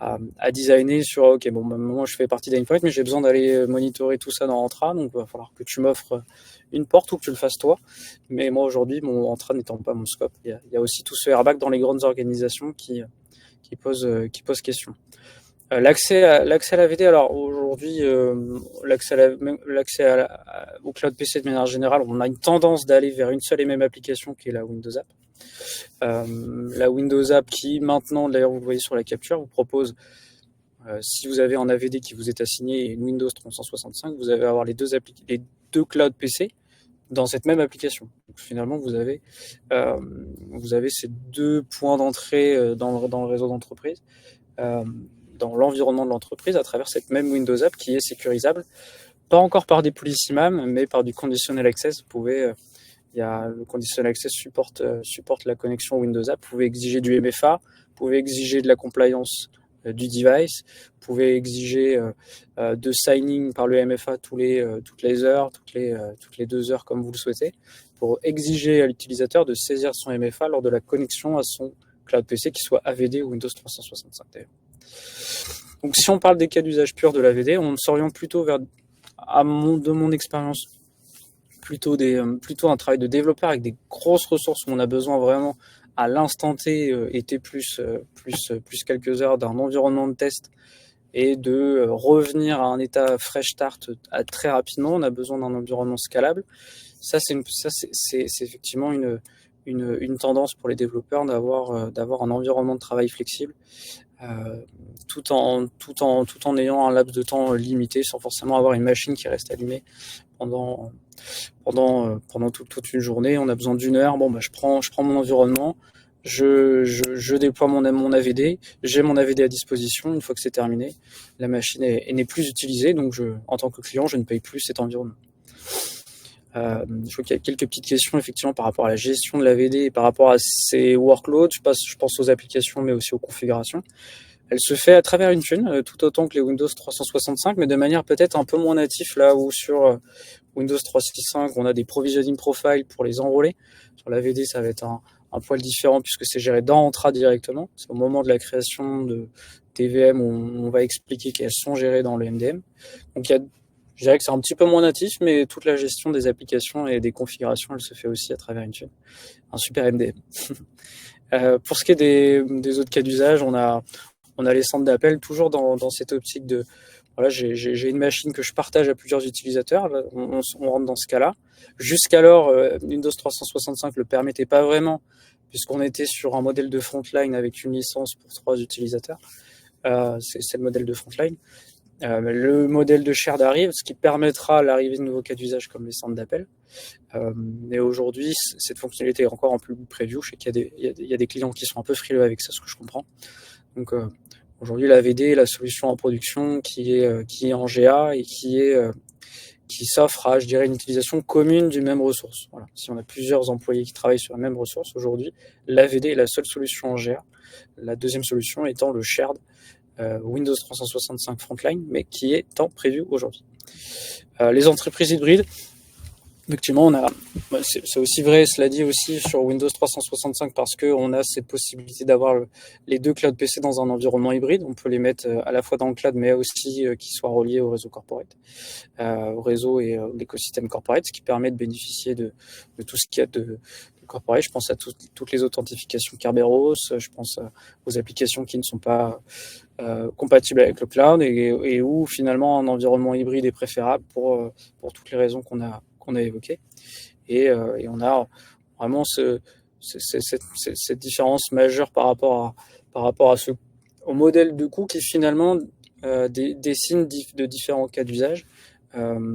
à designer sur ok, bon, moi je fais partie d'Endpoint, mais j'ai besoin d'aller monitorer tout ça dans Entra, donc il va falloir que tu m'offres une porte ou que tu le fasses toi. Mais moi aujourd'hui, mon Entra n'étant pas mon scope, il y a aussi tout ce airbag dans les grandes organisations qui pose question. L'accès à l'AVD, alors aujourd'hui, l'accès au cloud PC de manière générale, on a une tendance d'aller vers une seule et même application qui est la Windows App. La Windows App qui maintenant, d'ailleurs vous le voyez sur la capture, vous propose, si vous avez un AVD qui vous est assigné et une Windows 365, vous allez avoir les deux cloud PC dans cette même application. Donc, finalement, vous avez ces deux points d'entrée dans le réseau d'entreprise. Dans l'environnement de l'entreprise à travers cette même Windows App qui est sécurisable, pas encore par des Policy-MAM, mais par du Conditional Access. Le Conditional Access supporte la connexion Windows App. Vous pouvez exiger du MFA, vous pouvez exiger de la compliance du device, vous pouvez exiger de signing par le MFA toutes les heures, toutes les 2 heures comme vous le souhaitez, pour exiger à l'utilisateur de saisir son MFA lors de la connexion à son cloud PC, qui soit AVD ou Windows 365 d'ailleurs. Donc si on parle des cas d'usage purs de l'AVD, on s'oriente plutôt vers, de mon expérience, plutôt un travail de développeur avec des grosses ressources où on a besoin vraiment à l'instant T, été plus quelques heures d'un environnement de test et de revenir à un état fresh start très rapidement. On a besoin d'un environnement scalable. Ça c'est effectivement une tendance pour les développeurs d'avoir un environnement de travail flexible. Tout en ayant un laps de temps limité, sans forcément avoir une machine qui reste allumée pendant toute une journée. On a besoin d'1 heure. Bon, je prends mon environnement, je déploie mon AVD, j'ai mon AVD à disposition. Une fois que c'est terminé, la machine n'est plus utilisée, donc en tant que client, je ne paye plus cet environnement. Je vois qu'il y a quelques petites questions effectivement par rapport à la gestion de l'AVD et par rapport à ces workloads. Je pense aux applications, mais aussi aux configurations. Elle se fait à travers Intune, tout autant que les Windows 365, mais de manière peut-être un peu moins native, là où sur Windows 365, on a des provisioning profiles pour les enrôler. Sur l'AVD, ça va être un poil différent puisque c'est géré dans Entra directement. C'est au moment de la création de TVM où on va expliquer qu'elles sont gérées dans le MDM. Donc je dirais que c'est un petit peu moins natif, mais toute la gestion des applications et des configurations, elle se fait aussi à travers Intune. Un super MDM. Pour ce qui est des autres cas d'usage, on a les centres d'appel, toujours dans cette optique de voilà, j'ai une machine que je partage à plusieurs utilisateurs, on rentre dans ce cas-là. Jusqu'alors, Windows 365 le permettait pas vraiment, puisqu'on était sur un modèle de frontline avec une licence pour 3 utilisateurs. C'est le modèle de frontline. Le modèle de shared arrive, ce qui permettra l'arrivée de nouveaux cas d'usage comme les centres d'appel. Mais aujourd'hui, cette fonctionnalité est encore en plus preview. Je sais qu'il y a des clients qui sont un peu frileux avec ça, ce que je comprends. Donc aujourd'hui, l'AVD est la solution en production qui est en GA et qui qui s'offre à, je dirais, une utilisation commune d'une même ressource. Voilà. Si on a plusieurs employés qui travaillent sur la même ressource, aujourd'hui, l'AVD est la seule solution en GR. La deuxième solution étant le shared Windows 365 Frontline, mais qui est tant prévu aujourd'hui. Les entreprises hybrides, effectivement, c'est aussi vrai, cela dit aussi sur Windows 365 parce qu'on a cette possibilité d'avoir les deux cloud PC dans un environnement hybride. On peut les mettre à la fois dans le cloud, mais aussi qu'ils soient reliés au réseau corporate, au réseau et l'écosystème corporate, ce qui permet de bénéficier de tout ce qu'il y a de corporate. Je pense à toutes les authentifications Kerberos, je pense aux applications qui ne sont pas compatibles avec le cloud et où finalement un environnement hybride est préférable pour toutes les raisons qu'on a évoquées. Et on a vraiment cette différence majeure par rapport au modèle de coût qui finalement dessine de différents cas d'usage.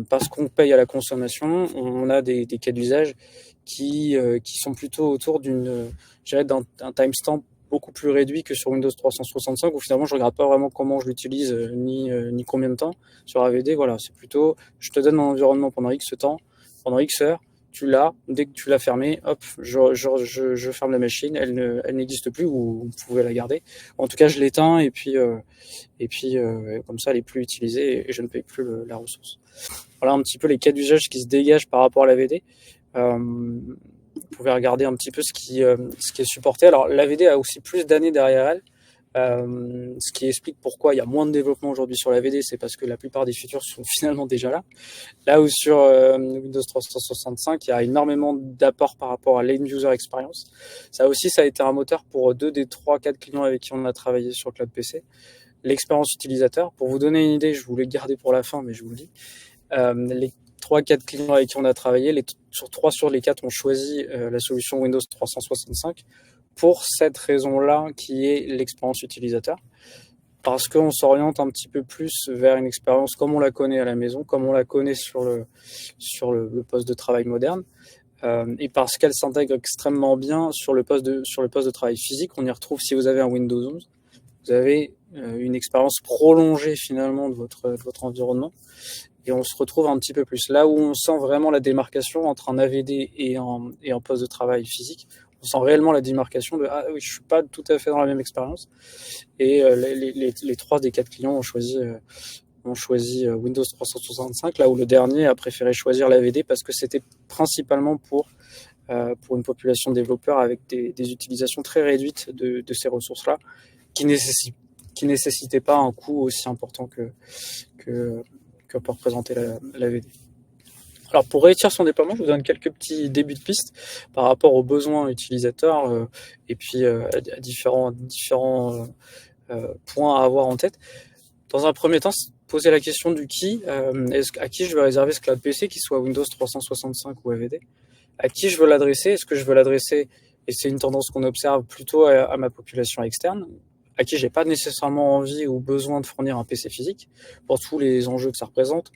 Parce qu'on paye à la consommation, on a des cas d'usage qui sont plutôt autour d'un timestamp beaucoup plus réduit que sur Windows 365 où finalement je regarde pas vraiment comment je l'utilise ni combien de temps. Sur AVD, voilà, c'est plutôt je te donne mon environnement pendant X temps, pendant X heures, tu l'as, dès que tu l'as fermé, hop, je ferme la machine, elle n'existe plus ou vous pouvez la garder. En tout cas, je l'éteins et puis comme ça elle est plus utilisée et je ne paye plus la ressource. Voilà un petit peu les cas d'usage qui se dégagent par rapport à l'AVD. Vous pouvez regarder un petit peu ce qui est supporté. Alors l'AVD a aussi plus d'années derrière elle, ce qui explique pourquoi il y a moins de développement aujourd'hui sur l'AVD, c'est parce que la plupart des features sont finalement déjà là. Là où sur Windows 365, il y a énormément d'apports par rapport à l'end-user experience. Ça a été un moteur pour 2 des 3-4 clients avec qui on a travaillé sur Cloud PC. L'expérience utilisateur, pour vous donner une idée, je voulais garder pour la fin, mais je vous le dis, les 3-4 clients avec qui on a travaillé, sur 3 sur les 4 ont choisi la solution Windows 365 pour cette raison-là qui est l'expérience utilisateur. Parce qu'on s'oriente un petit peu plus vers une expérience comme on la connaît à la maison, comme on la connaît sur le poste de travail moderne, et parce qu'elle s'intègre extrêmement bien sur le poste de travail physique. On y retrouve, si vous avez un Windows 11, vous avez une expérience prolongée finalement de votre environnement. Et on se retrouve un petit peu plus. Là où on sent vraiment la démarcation entre un AVD et un poste de travail physique, on sent réellement la démarcation de « Ah oui, je suis pas tout à fait dans la même expérience ». Et les 3 des 4 clients ont choisi Windows 365, là où le dernier a préféré choisir l'AVD parce que c'était principalement pour une population de développeurs avec des utilisations très réduites de ces ressources-là, qui nécessitaient pas un coût aussi important que peut représenter l'AVD. Alors pour réussir son déploiement, je vous donne quelques petits débuts de piste par rapport aux besoins utilisateurs et puis à différents points à avoir en tête. Dans un premier temps, poser la question du qui. À qui je veux réserver ce cloud PC, qu'il soit Windows 365 ou AVD. À qui je veux l'adresser? Est-ce que je veux l'adresser, et c'est une tendance qu'on observe, plutôt à ma population externe, à qui j'ai pas nécessairement envie ou besoin de fournir un PC physique pour tous les enjeux que ça représente,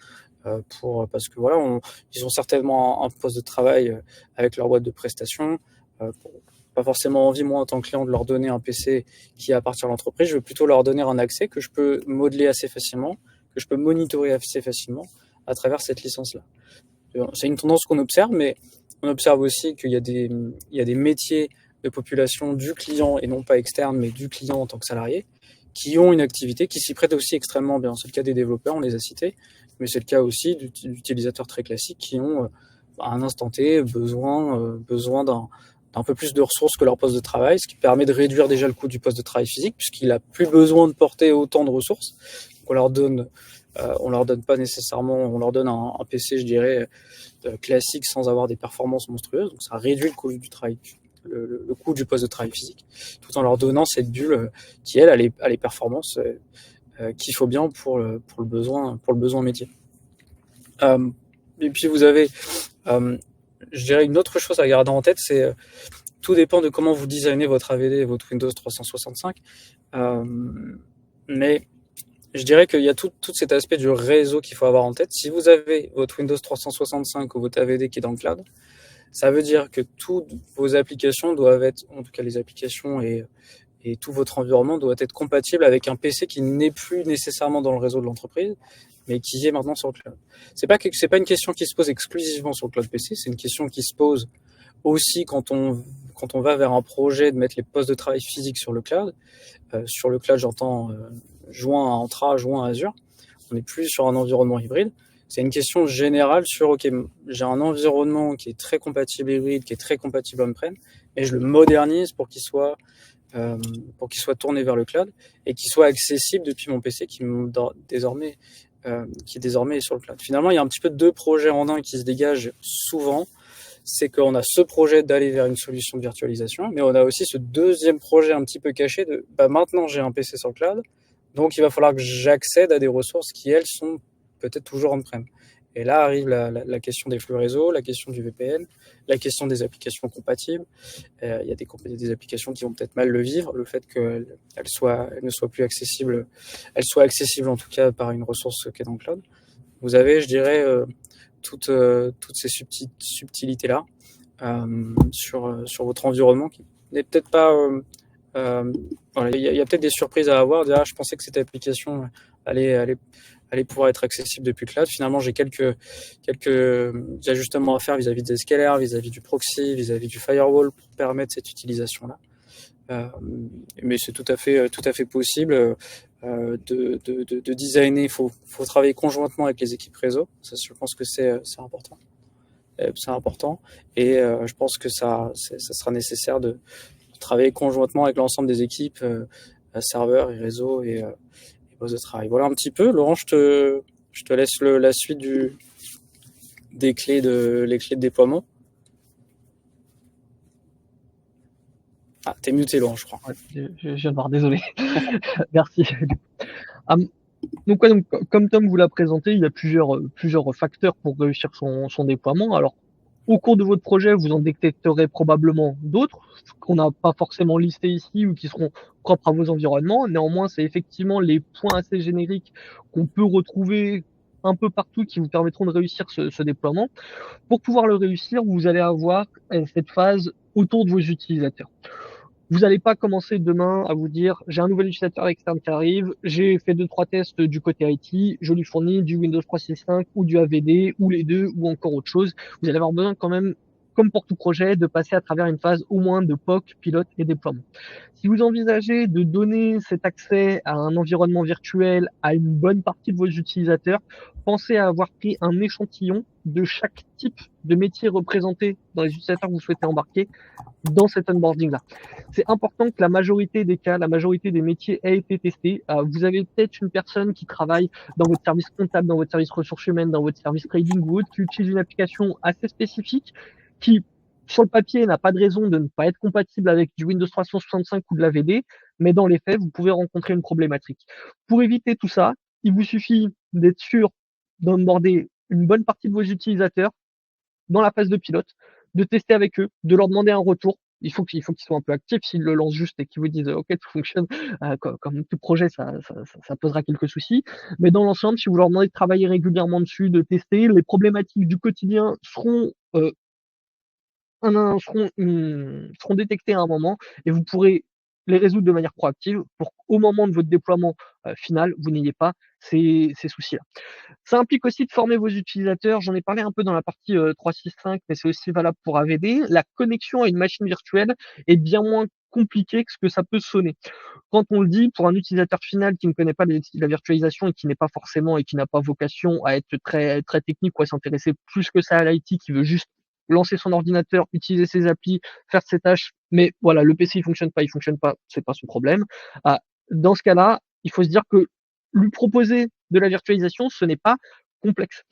parce que voilà, ils ont certainement un poste de travail avec leur boîte de prestations, pas forcément envie, moi en tant que client, de leur donner un PC qui appartient à l'entreprise. Je veux plutôt leur donner un accès que je peux modeler assez facilement, que je peux monitorer assez facilement à travers cette licence-là. C'est une tendance qu'on observe, mais on observe aussi qu'il y a des métiers de population du client et non pas externe, mais du client en tant que salarié, qui ont une activité qui s'y prête aussi extrêmement bien. C'est le cas des développeurs, on les a cités, mais c'est le cas aussi d'utilisateurs très classiques qui ont à un instant T besoin d'un peu plus de ressources que leur poste de travail, ce qui permet de réduire déjà le coût du poste de travail physique, puisqu'il n'a plus besoin de porter autant de ressources. Donc on leur donne pas nécessairement, on leur donne un PC, je dirais, classique sans avoir des performances monstrueuses. Donc ça réduit le coût du travail, le coût du poste de travail physique, tout en leur donnant cette bulle qui, elle, a les performances qu'il faut bien pour le besoin métier. Et puis vous avez, je dirais, une autre chose à garder en tête, c'est tout dépend de comment vous designez votre AVD et votre Windows 365. Mais je dirais qu'il y a tout cet aspect du réseau qu'il faut avoir en tête. Si vous avez votre Windows 365 ou votre AVD qui est dans le cloud, ça veut dire que toutes vos applications doivent être, en tout cas les applications et tout votre environnement doit être compatible avec un PC qui n'est plus nécessairement dans le réseau de l'entreprise, mais qui est maintenant sur le cloud. C'est pas une question qui se pose exclusivement sur le cloud PC, c'est une question qui se pose aussi quand on va vers un projet de mettre les postes de travail physiques sur le cloud. Sur le cloud, j'entends joint à Entra, joint à Azure. On n'est plus sur un environnement hybride. C'est une question générale sur, OK, j'ai un environnement qui est très compatible hybride, qui est très compatible on-prem, et je le modernise pour qu'il soit tourné vers le cloud et qu'il soit accessible depuis mon PC qui désormais est sur le cloud. Finalement, il y a un petit peu deux projets en un qui se dégagent souvent. C'est qu'on a ce projet d'aller vers une solution de virtualisation, mais on a aussi ce deuxième projet un petit peu caché de maintenant j'ai un PC sur le cloud, donc il va falloir que j'accède à des ressources qui, elles, sont peut-être toujours on-prem. Et là arrive la question des flux réseau, la question du VPN, la question des applications compatibles. Il y a des applications qui vont peut-être mal le vivre, le fait qu'elles ne soient plus accessibles, elles soient accessibles en tout cas par une ressource qui est dans le cloud. Vous avez, je dirais, toutes ces subtilités-là sur votre environnement qui n'est peut-être pas... voilà, il y a peut-être des surprises à avoir. Je pensais que cette application allait pouvoir être accessible depuis le cloud. Finalement, j'ai quelques ajustements à faire vis-à-vis des scalaires, vis-à-vis du proxy, vis-à-vis du firewall pour permettre cette utilisation-là. Mais c'est tout à fait possible de designer. Il faut travailler conjointement avec les équipes réseau. Ça, je pense que c'est important. C'est important. Et je pense que ça sera nécessaire de travailler conjointement avec l'ensemble des équipes, serveurs et réseaux et postes de travail. Voilà un petit peu. Laurent, je te laisse la suite les clés de déploiement. Ah, t'es muté, Laurent, je crois. Ouais, je viens de voir, désolé. Merci. Donc, comme Tom vous l'a présenté, il y a plusieurs facteurs pour réussir son déploiement. Alors, au cours de votre projet, vous en détecterez probablement d'autres qu'on n'a pas forcément listés ici ou qui seront propres à vos environnements. Néanmoins, c'est effectivement les points assez génériques qu'on peut retrouver un peu partout qui vous permettront de réussir ce déploiement. Pour pouvoir le réussir, vous allez avoir cette phase autour de vos utilisateurs. Vous n'allez pas commencer demain à vous dire j'ai un nouvel utilisateur externe qui arrive, j'ai fait 2-3 tests du côté IT, je lui fournis du Windows 365 ou du AVD ou les deux ou encore autre chose. Vous allez avoir besoin quand même, comme pour tout projet, de passer à travers une phase au moins de POC, pilote et déploiement. Si vous envisagez de donner cet accès à un environnement virtuel à une bonne partie de vos utilisateurs, pensez à avoir pris un échantillon de chaque type de métier représenté dans les utilisateurs que vous souhaitez embarquer dans cet onboarding-là. C'est important que la majorité des cas, la majorité des métiers ait été testé. Vous avez peut-être une personne qui travaille dans votre service comptable, dans votre service ressources humaines, dans votre service trading ou autre, qui utilise une application assez spécifique, qui, sur le papier, n'a pas de raison de ne pas être compatible avec du Windows 365 ou de l'AVD, mais dans les faits, vous pouvez rencontrer une problématique. Pour éviter tout ça, il vous suffit d'être sûr d'onboarder une bonne partie de vos utilisateurs dans la phase de pilote, de tester avec eux, de leur demander un retour. Il faut qu'ils soient un peu actifs. S'ils le lancent juste et qu'ils vous disent OK, tout fonctionne, comme tout projet, ça posera quelques soucis. Mais dans l'ensemble, si vous leur demandez de travailler régulièrement dessus, de tester, les problématiques du quotidien seront détectées à un moment et vous pourrez les résoudre de manière proactive pour qu'au moment de votre déploiement final, vous n'ayez pas ces soucis-là. Ça implique aussi de former vos utilisateurs. J'en ai parlé un peu dans la partie 365, mais c'est aussi valable pour AVD. La connexion à une machine virtuelle est bien moins compliquée que ce que ça peut sonner. Quand on le dit, pour un utilisateur final qui ne connaît pas la virtualisation et qui n'est pas forcément et qui n'a pas vocation à être très, très technique ou à s'intéresser plus que ça à l'IT, qui veut juste lancer son ordinateur, utiliser ses applis, faire ses tâches, mais voilà, le PC il fonctionne pas, c'est pas son problème. Dans ce cas-là, il faut se dire que lui proposer de la virtualisation, ce n'est pas complexe.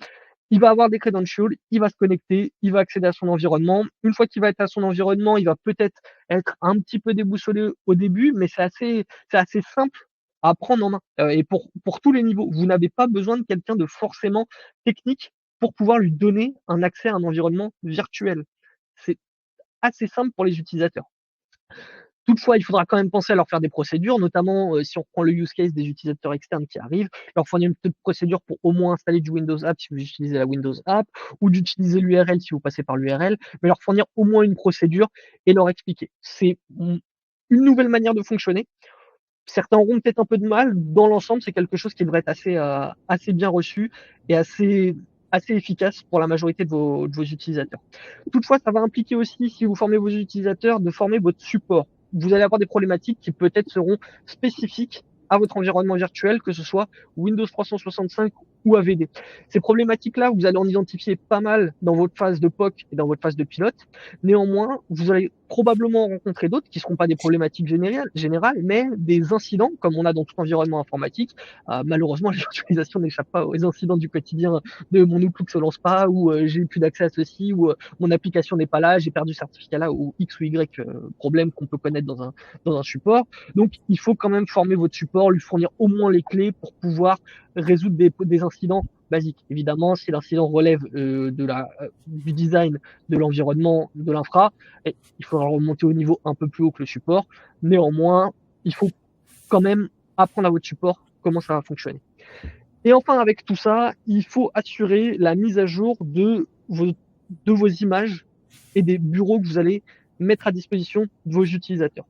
Il va avoir des credentials, il va se connecter, il va accéder à son environnement. Une fois qu'il va être à son environnement, il va peut-être être un petit peu déboussolé au début, mais c'est assez simple à prendre en main. Et pour tous les niveaux, vous n'avez pas besoin de quelqu'un de forcément technique pour pouvoir lui donner un accès à un environnement virtuel. C'est assez simple pour les utilisateurs. Toutefois, il faudra quand même penser à leur faire des procédures, notamment si on prend le use case des utilisateurs externes qui arrivent, leur fournir une petite procédure pour au moins installer du Windows App si vous utilisez la Windows App, ou d'utiliser l'URL si vous passez par l'URL, mais leur fournir au moins une procédure et leur expliquer. C'est une nouvelle manière de fonctionner certains auront peut-être un peu de mal. Dans l'ensemble, c'est quelque chose qui devrait être assez bien reçu et assez efficace pour la majorité de vos utilisateurs. Toutefois, ça va impliquer aussi, si vous formez vos utilisateurs, de former votre support. Vous allez avoir des problématiques qui peut-être seront spécifiques à votre environnement virtuel, que ce soit Windows 365 ou AVD. Ces problématiques-là, vous allez en identifier pas mal dans votre phase de POC et dans votre phase de pilote. Néanmoins, vous allez probablement rencontrer d'autres qui ne seront pas des problématiques générales, mais des incidents, comme on a dans tout environnement informatique. Malheureusement, la virtualisation n'échappe pas aux incidents du quotidien de mon Outlook ne se lance pas, ou j'ai plus d'accès à ceci, ou mon application n'est pas là, j'ai perdu ce certificat-là, ou X ou Y problème qu'on peut connaître dans un support. Donc, il faut quand même former votre support, lui fournir au moins les clés pour pouvoir résoudre des incidents basiques. Évidemment, si l'incident relève du design de l'environnement, de l'infra, il faudra remonter au niveau un peu plus haut que le support. Néanmoins, il faut quand même apprendre à votre support comment ça va fonctionner. Et enfin, avec tout ça, il faut assurer la mise à jour de vos images et des bureaux que vous allez mettre à disposition de vos utilisateurs.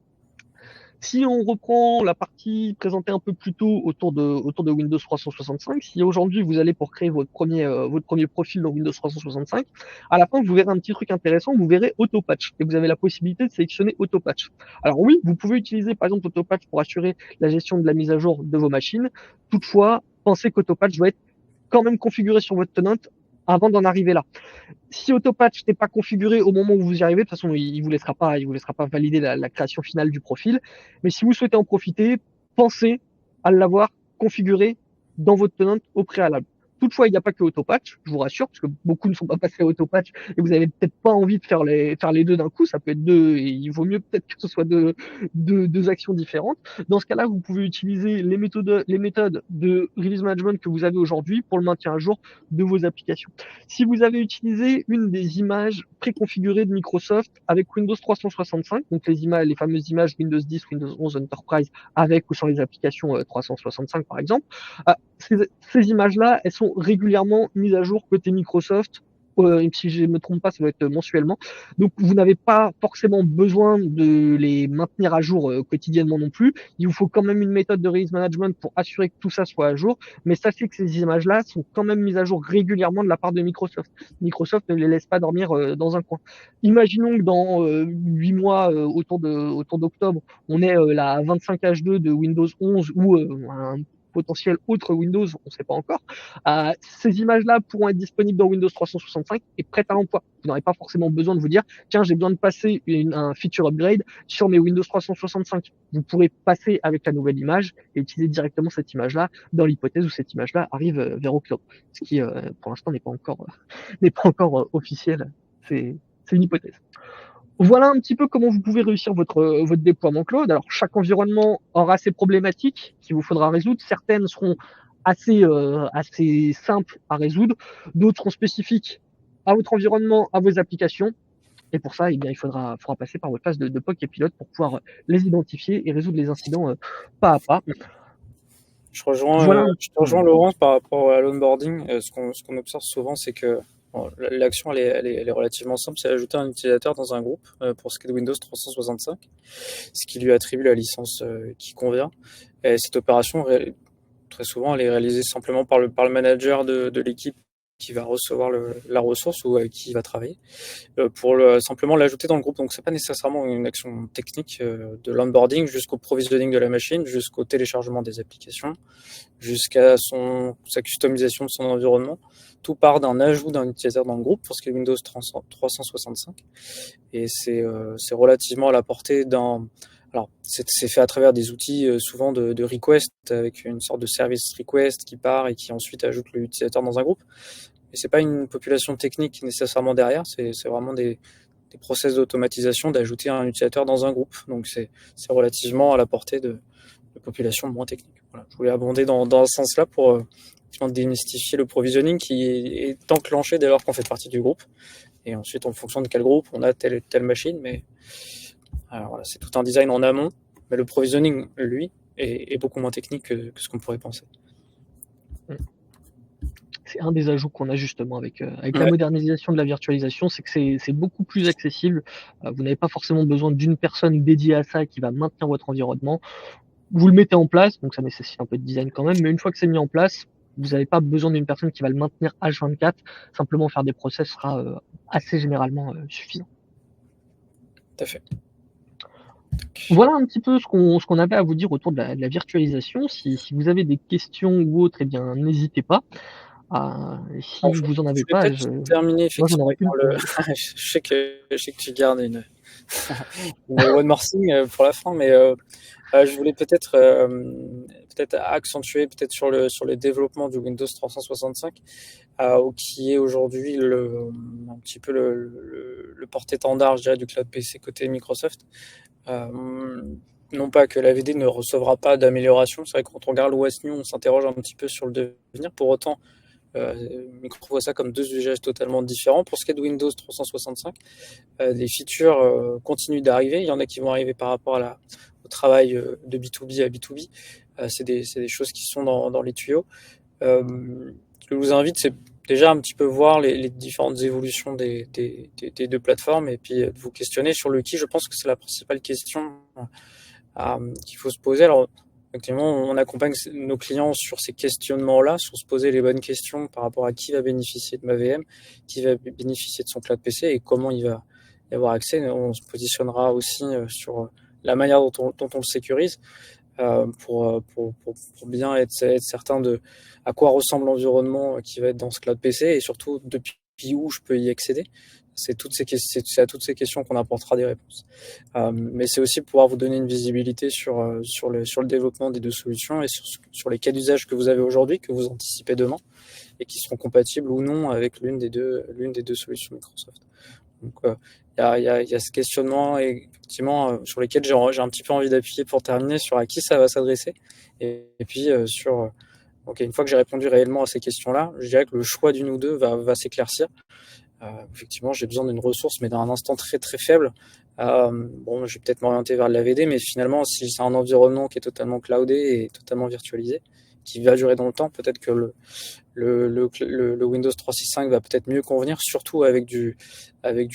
Si on reprend la partie présentée un peu plus tôt autour de Windows 365, si aujourd'hui vous allez pour créer votre premier profil dans Windows 365, à la fin vous verrez un petit truc intéressant, vous verrez Autopatch et vous avez la possibilité de sélectionner Autopatch. Alors oui, vous pouvez utiliser par exemple Autopatch pour assurer la gestion de la mise à jour de vos machines. Toutefois, pensez qu'Autopatch doit être quand même configuré sur votre tenant avant d'en arriver là. Si Autopatch n'est pas configuré au moment où vous y arrivez, de toute façon, il vous laissera pas valider la création finale du profil. Mais si vous souhaitez en profiter, pensez à l'avoir configuré dans votre tenant au préalable. Toutefois, il n'y a pas que Autopatch, je vous rassure, parce que beaucoup ne sont pas passés à Autopatch et vous n'avez peut-être pas envie de faire les deux d'un coup. Ça peut être deux et il vaut mieux peut-être que ce soit deux actions différentes. Dans ce cas-là, vous pouvez utiliser les méthodes de release management que vous avez aujourd'hui pour le maintien à jour de vos applications. Si vous avez utilisé une des images préconfigurées de Microsoft avec Windows 365, donc les fameuses images Windows 10, Windows 11 Enterprise avec ou sans les applications 365 par exemple, ces images-là, elles sont régulièrement mises à jour côté Microsoft. Si je ne me trompe pas, ça doit être mensuellement. Donc, vous n'avez pas forcément besoin de les maintenir à jour quotidiennement non plus. Il vous faut quand même une méthode de release management pour assurer que tout ça soit à jour. Mais sachez que ces images-là sont quand même mises à jour régulièrement de la part de Microsoft. Microsoft ne les laisse pas dormir dans un coin. Imaginons que dans 8 mois, autour d'octobre, on ait la 25H2 de Windows 11 ou un potentiel autre Windows, on ne sait pas encore. Ces images-là pourront être disponibles dans Windows 365 et prêtes à l'emploi. Vous n'aurez pas forcément besoin de vous dire tiens, j'ai besoin de passer un feature upgrade sur mes Windows 365. Vous pourrez passer avec la nouvelle image et utiliser directement cette image-là dans l'hypothèse où cette image-là arrive vers octobre. Ce qui, pour l'instant, n'est pas encore officiel. C'est une hypothèse. Voilà un petit peu comment vous pouvez réussir votre déploiement cloud. Alors, chaque environnement aura ses problématiques qu'il vous faudra résoudre. Certaines seront assez simples à résoudre. D'autres seront spécifiques à votre environnement, à vos applications. Et pour ça, il faudra passer par votre phase de POC et pilote pour pouvoir les identifier et résoudre les incidents pas à pas. Je rejoins Laurence par rapport à l'onboarding. Ce qu'on observe souvent, c'est que l'action elle est relativement simple, c'est ajouter un utilisateur dans un groupe pour ce qui est de Windows 365, ce qui lui attribue la licence qui convient. Et cette opération, très souvent, elle est réalisée simplement par le manager de l'équipe qui va recevoir la ressource ou avec qui il va travailler pour simplement l'ajouter dans le groupe. Donc c'est pas nécessairement une action technique de l'onboarding jusqu'au provisioning de la machine, jusqu'au téléchargement des applications, jusqu'à sa customisation de son environnement. Tout part d'un ajout d'un utilisateur dans le groupe pour ce qui est Windows 365 et c'est relativement à la portée d'un... Alors, c'est fait à travers des outils souvent de request, avec une sorte de service request qui part et qui ensuite ajoute l'utilisateur dans un groupe. Mais c'est pas une population technique nécessairement derrière, c'est vraiment des process d'automatisation d'ajouter un utilisateur dans un groupe. Donc c'est relativement à la portée de populations moins techniques. Voilà. Je voulais abonder dans ce sens-là pour démystifier le provisioning qui est enclenché dès lors qu'on fait partie du groupe. Et ensuite, en fonction de quel groupe, on a telle machine, mais... Alors voilà, c'est tout un design en amont, mais le provisioning, lui, est beaucoup moins technique que ce qu'on pourrait penser. C'est un des ajouts qu'on a justement avec la modernisation de la virtualisation, c'est que c'est beaucoup plus accessible. Vous n'avez pas forcément besoin d'une personne dédiée à ça qui va maintenir votre environnement. vous le mettez en place, donc ça nécessite un peu de design quand même, mais une fois que c'est mis en place, vous n'avez pas besoin d'une personne qui va le maintenir H24. Simplement faire des process sera assez généralement suffisant. Tout à fait. Voilà un petit peu ce qu'on avait à vous dire autour de la virtualisation. Si vous avez des questions ou autres, eh bien, n'hésitez pas. Si Alors, vous en je avez vais pas, peut-être terminer moi j'en effectivement aurais une par pour le. vous. Je sais que tu gardes une one more thing pour la fin, mais je voulais peut-être accentuer peut-être sur le développement du Windows 365, qui est aujourd'hui un petit peu le porte-étendard, je dirais, du cloud PC côté Microsoft. Non pas que la VD ne recevra pas d'amélioration, c'est vrai que quand on regarde l'OS New, on s'interroge un petit peu sur le devenir. Pour autant, Micro voit ça comme deux usages totalement différents. Pour ce qui est de Windows 365, des features continuent d'arriver. Il y en a qui vont arriver par rapport au travail de B2B à B2B. C'est des choses qui sont dans les tuyaux. Ce que je vous invite, c'est déjà un petit peu voir les différentes évolutions des deux plateformes et puis de vous questionner sur le qui. Je pense que c'est la principale question qu'il faut se poser. Alors, effectivement, on accompagne nos clients sur ces questionnements-là, sur se poser les bonnes questions par rapport à qui va bénéficier de ma VM, qui va bénéficier de son cloud PC et comment il va y avoir accès. On se positionnera aussi sur la manière dont on le sécurise pour bien être certain de à quoi ressemble l'environnement qui va être dans ce cloud PC et surtout depuis où je peux y accéder. C'est à toutes ces questions qu'on apportera des réponses. Mais c'est aussi pouvoir vous donner une visibilité sur le développement des deux solutions et sur les cas d'usage que vous avez aujourd'hui, que vous anticipez demain, et qui seront compatibles ou non avec l'une des deux solutions Microsoft. Donc, il y a ce questionnement, effectivement, sur lesquels j'ai un petit peu envie d'appuyer pour terminer, sur à qui ça va s'adresser. Et puis, ok, une fois que j'ai répondu réellement à ces questions-là, je dirais que le choix d'une ou deux va s'éclaircir. Effectivement, j'ai besoin d'une ressource, mais d'un instant très très faible. Bon, je vais peut-être m'orienter vers de la VD, mais finalement, si c'est un environnement qui est totalement cloudé et totalement virtualisé, qui va durer dans le temps, peut-être que le Windows 365 va peut-être mieux convenir, surtout avec du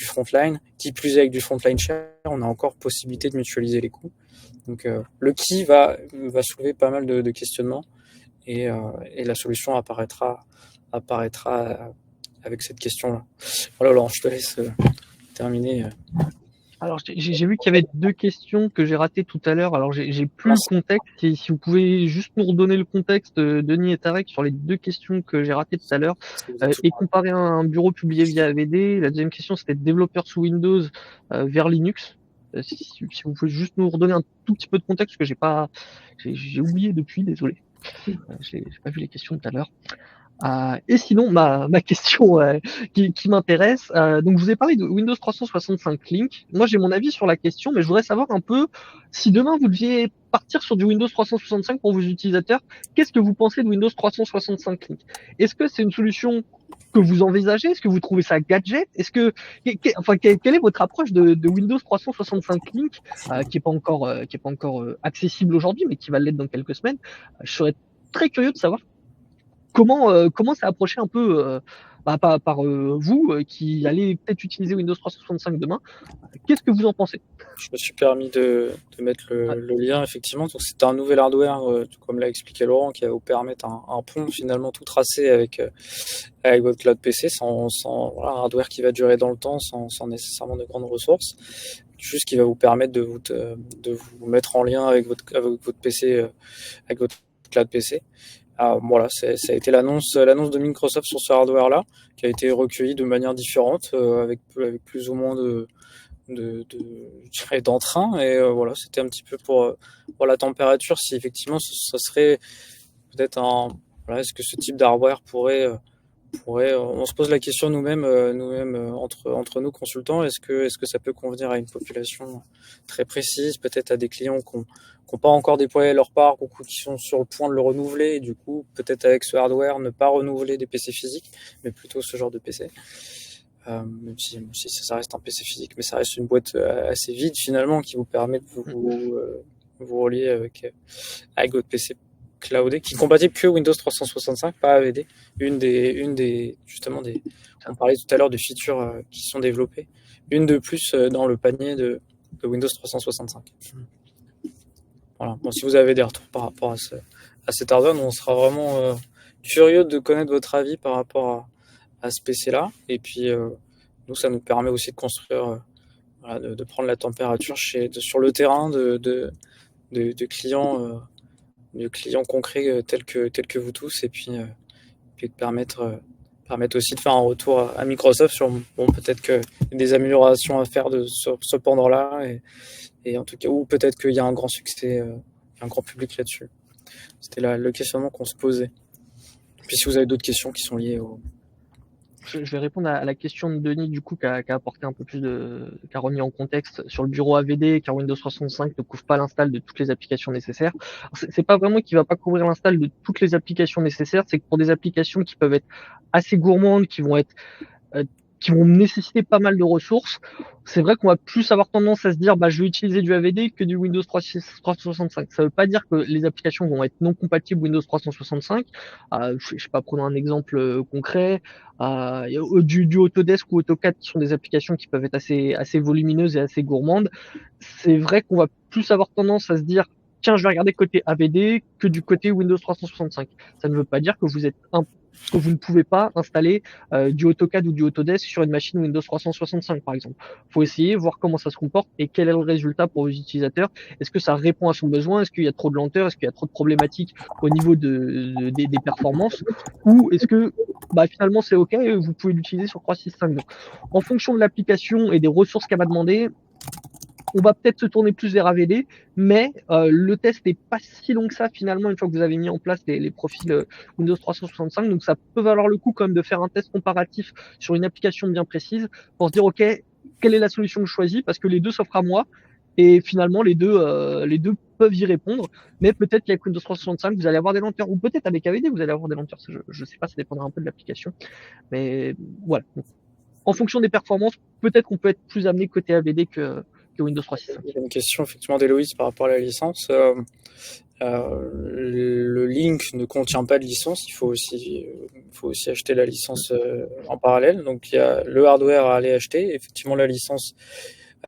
frontline. Qui plus est, avec du frontline cher, on a encore possibilité de mutualiser les coûts. Donc, le qui va soulever pas mal de questionnements et la solution apparaîtra avec cette question-là. Voilà, Laurent, je te laisse terminer. Alors, j'ai vu qu'il y avait deux questions que j'ai ratées tout à l'heure. Alors, j'ai plus le contexte. Si vous pouvez juste nous redonner le contexte, Denis et Tarek, sur les deux questions que j'ai ratées tout à l'heure, et comparer un bureau publié via AVD. La deuxième question, c'était développeur sous Windows vers Linux. Si vous pouvez juste nous redonner un tout petit peu de contexte, parce que j'ai oublié depuis, désolé. J'ai pas vu les questions tout à l'heure. Et sinon, ma question qui m'intéresse, donc je vous ai parlé de Windows 365 Link. Moi, j'ai mon avis sur la question, mais je voudrais savoir un peu, si demain vous deviez partir sur du Windows 365 pour vos utilisateurs, qu'est-ce que vous pensez de Windows 365 Link? Est-ce que c'est une solution que vous envisagez? Est-ce que vous trouvez ça gadget? Quelle est votre approche de Windows 365 Link, qui est pas encore accessible aujourd'hui, mais qui va l'être dans quelques semaines? Je serais très curieux de savoir comment ça approché un peu par vous qui allez peut-être utiliser Windows 365 demain. Qu'est-ce que vous en pensez? Je me suis permis de mettre le lien, effectivement. Donc, c'est un nouvel hardware, comme l'a expliqué Laurent, qui va vous permettre un pont finalement tout tracé avec votre cloud PC, voilà, un hardware qui va durer dans le temps, sans nécessairement de grandes ressources. Juste qui va vous permettre de vous mettre en lien avec votre PC, avec votre cloud PC. Voilà, ça a été l'annonce de Microsoft sur ce hardware-là, qui a été recueilli de manière différente, avec plus ou moins je dirais d'entrain. Et voilà, c'était un petit peu pour la température, si effectivement ça serait peut-être voilà, est-ce que ce type d'hardware pourrait on se pose la question nous-mêmes entre nous consultants, est-ce que ça peut convenir à une population très précise, peut-être à des clients qui n'ont pas encore déployé leur parc ou qui sont sur le point de le renouveler, et du coup peut-être avec ce hardware ne pas renouveler des PC physiques, mais plutôt ce genre de PC. Même si ça reste un PC physique, mais ça reste une boîte assez vide finalement, qui vous permet de vous relier avec votre PC cloudé, qui est compatible que Windows 365, pas AVD. Justement, on parlait tout à l'heure de features qui sont développées. Une de plus dans le panier de Windows 365. Voilà. Bon, si vous avez des retours par rapport à cet hardware, on sera vraiment curieux de connaître votre avis par rapport à ce PC-là. Et puis, nous, ça nous permet aussi de construire, voilà, de prendre la température sur le terrain de clients concrets tels que vous tous. Et puis de permettre aussi de faire un retour à Microsoft sur peut-être que des améliorations à faire sur ce pendant-là. Et en tout cas, ou peut-être qu'il y a un grand succès, un grand public là-dessus. C'était le questionnement qu'on se posait. Puis si vous avez d'autres questions qui sont liées au... Je vais répondre à la question de Denis, du coup, qui a apporté un peu plus qui a remis en contexte sur le bureau AVD, car Windows 365 ne couvre pas l'install de toutes les applications nécessaires. C'est pas vraiment qu'il va pas couvrir l'install de toutes les applications nécessaires, c'est que pour des applications qui peuvent être assez gourmandes, qui vont nécessiter pas mal de ressources, c'est vrai qu'on va plus avoir tendance à se dire je vais utiliser du AVD que du Windows 365. Ça veut pas dire que les applications vont être non compatibles Windows 365. Je sais pas, prenons un exemple concret. Du Autodesk ou AutoCAD, qui sont des applications qui peuvent être assez volumineuses et assez gourmandes. C'est vrai qu'on va plus avoir tendance à se dire tiens, je vais regarder côté AVD que du côté Windows 365. Ça ne veut pas dire que vous ne pouvez pas installer du AutoCAD ou du Autodesk sur une machine Windows 365, par exemple. Il faut essayer, voir comment ça se comporte et quel est le résultat pour vos utilisateurs. Est-ce que ça répond à son besoin? Est-ce qu'il y a trop de lenteur? Est-ce qu'il y a trop de problématiques au niveau des performances? Ou est-ce que finalement c'est OK, vous pouvez l'utiliser sur 365? Donc, en fonction de l'application et des ressources qu'elle va demander, on va peut-être se tourner plus vers AVD, mais le test n'est pas si long que ça finalement une fois que vous avez mis en place les profils Windows 365. Donc ça peut valoir le coup quand même de faire un test comparatif sur une application bien précise pour se dire OK, quelle est la solution que je choisis, parce que les deux s'offrent à moi et finalement les deux peuvent y répondre. Mais peut-être qu'avec Windows 365 vous allez avoir des lenteurs, ou peut-être avec AVD vous allez avoir des lenteurs. Je ne sais pas, ça dépendra un peu de l'application. Mais voilà. Donc, en fonction des performances, peut-être qu'on peut être plus amené côté AVD que Windows 365. Il y a une question effectivement d'Héloïse par rapport à la licence. Le link ne contient pas de licence, il faut aussi acheter la licence en parallèle. Donc il y a le hardware à aller acheter, effectivement la licence.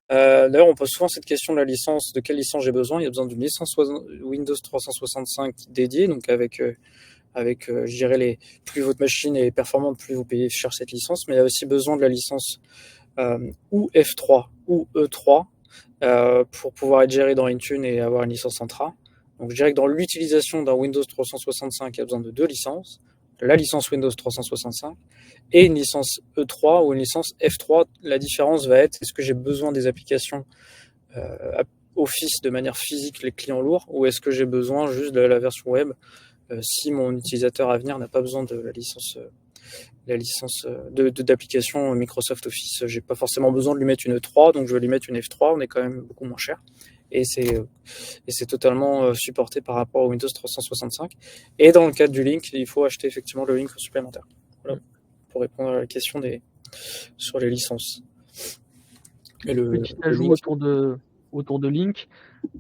D'ailleurs, on pose souvent cette question de la licence, de quelle licence j'ai besoin. Il y a besoin d'une licence Windows 365 dédiée, donc avec je dirais, plus votre machine est performante, plus vous payez cher cette licence. Mais il y a aussi besoin de la licence ou F3 ou E3 pour pouvoir être géré dans Intune et avoir une licence Intra. Donc je dirais que dans l'utilisation d'un Windows 365, il y a besoin de 2 licences. La licence Windows 365 et une licence E3 ou une licence F3. La différence va être, est-ce que j'ai besoin des applications Office de manière physique, les clients lourds, ou est-ce que j'ai besoin juste de la version web si mon utilisateur à venir n'a pas besoin de la licence d'application Microsoft Office. J'ai pas forcément besoin de lui mettre une E3, donc je vais lui mettre une F3. On est quand même beaucoup moins cher. Et c'est totalement supporté par rapport au Windows 365. Et dans le cadre du link, il faut acheter effectivement le link supplémentaire. Voilà, pour répondre à la question sur les licences. Et petit ajout autour de Link.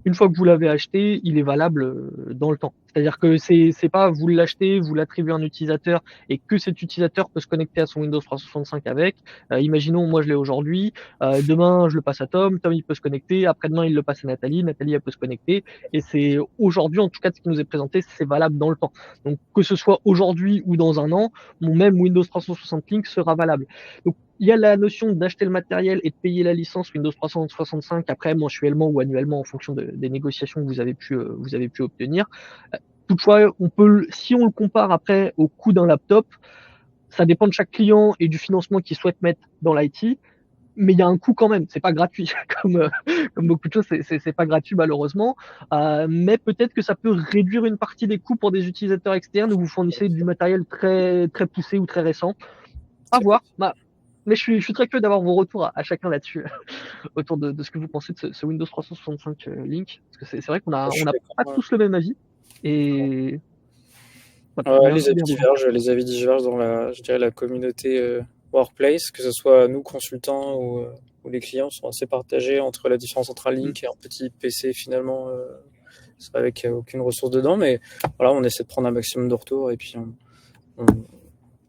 Une fois que vous l'avez acheté, il est valable dans le temps. C'est-à-dire que c'est pas vous l'achetez, vous l'attribuez à un utilisateur et que cet utilisateur peut se connecter à son Windows 365 avec. Imaginons, moi je l'ai aujourd'hui, demain je le passe à Tom il peut se connecter, après-demain il le passe à Nathalie elle peut se connecter, et c'est aujourd'hui, en tout cas, ce qui nous est présenté, c'est valable dans le temps. Donc que ce soit aujourd'hui ou dans un an, mon même Windows 360 Link sera valable. Donc il y a la notion d'acheter le matériel et de payer la licence Windows 365 après mensuellement ou annuellement en fonction des négociations que vous avez pu obtenir. Toutefois, si on le compare après au coût d'un laptop, ça dépend de chaque client et du financement qu'il souhaite mettre dans l'IT, mais il y a un coût quand même. C'est pas gratuit, comme beaucoup de choses, c'est pas gratuit malheureusement. Mais peut-être que ça peut réduire une partie des coûts pour des utilisateurs externes où vous fournissez du matériel très très poussé ou très récent. À voir. Mais je suis très curieux d'avoir vos retours à chacun là-dessus, autour de ce que vous pensez de ce Windows 365 Link. Parce que c'est vrai qu'on n'a pas tous le même avis. Et les avis divergent dans la communauté Workplace, que ce soit nous consultants ou les clients, sont assez partagés entre la différence entre un Link et un petit PC finalement avec aucune ressource dedans. Mais voilà, on essaie de prendre un maximum de retours et puis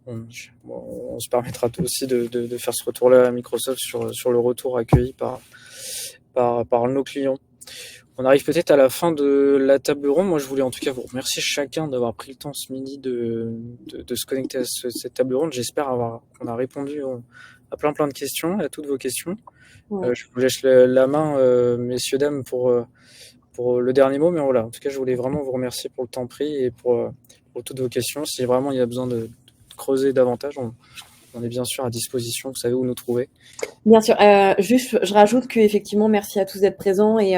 on se permettra aussi de faire ce retour-là à Microsoft sur le retour accueilli par nos clients. On arrive peut-être à la fin de la table ronde. Moi, je voulais en tout cas vous remercier chacun d'avoir pris le temps ce midi de se connecter à cette table ronde. J'espère qu'on a répondu à plein de questions, à toutes vos questions. Ouais. Je vous laisse la main, messieurs, dames, pour le dernier mot. Mais voilà, en tout cas, je voulais vraiment vous remercier pour le temps pris et pour toutes vos questions. Si vraiment il y a besoin de creuser davantage, on est bien sûr à disposition. Vous savez où nous trouver. Bien sûr. Juste, je rajoute que effectivement, merci à tous d'être présents et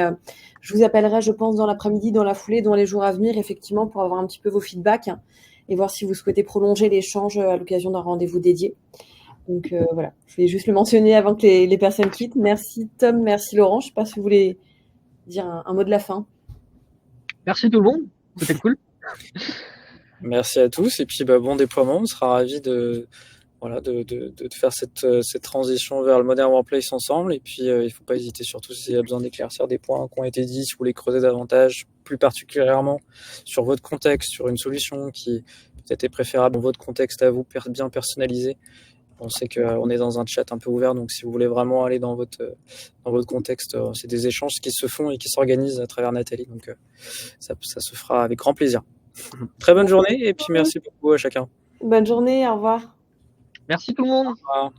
je vous appellerai, je pense, dans l'après-midi, dans la foulée, dans les jours à venir, effectivement, pour avoir un petit peu vos feedbacks et voir si vous souhaitez prolonger l'échange à l'occasion d'un rendez-vous dédié. Donc voilà, je voulais juste le mentionner avant que les personnes quittent. Merci Tom, merci Laurent. Je ne sais pas si vous voulez dire un mot de la fin. Merci tout le monde, c'était cool. Merci à tous et puis bon déploiement. On sera ravis de faire cette transition vers le Modern Workplace ensemble. Et puis, il ne faut pas hésiter, surtout s'il y a besoin d'éclaircir des points qui ont été dits, si vous voulez creuser davantage, plus particulièrement sur votre contexte, sur une solution qui peut-être est préférable dans votre contexte à vous, bien personnalisé. On sait qu'on est dans un chat un peu ouvert, donc si vous voulez vraiment aller dans votre contexte, c'est des échanges qui se font et qui s'organisent à travers Nathalie. Donc, ça se fera avec grand plaisir. Très bonne journée et puis merci beaucoup à chacun. Bonne journée, au revoir. Merci tout le monde. Au revoir.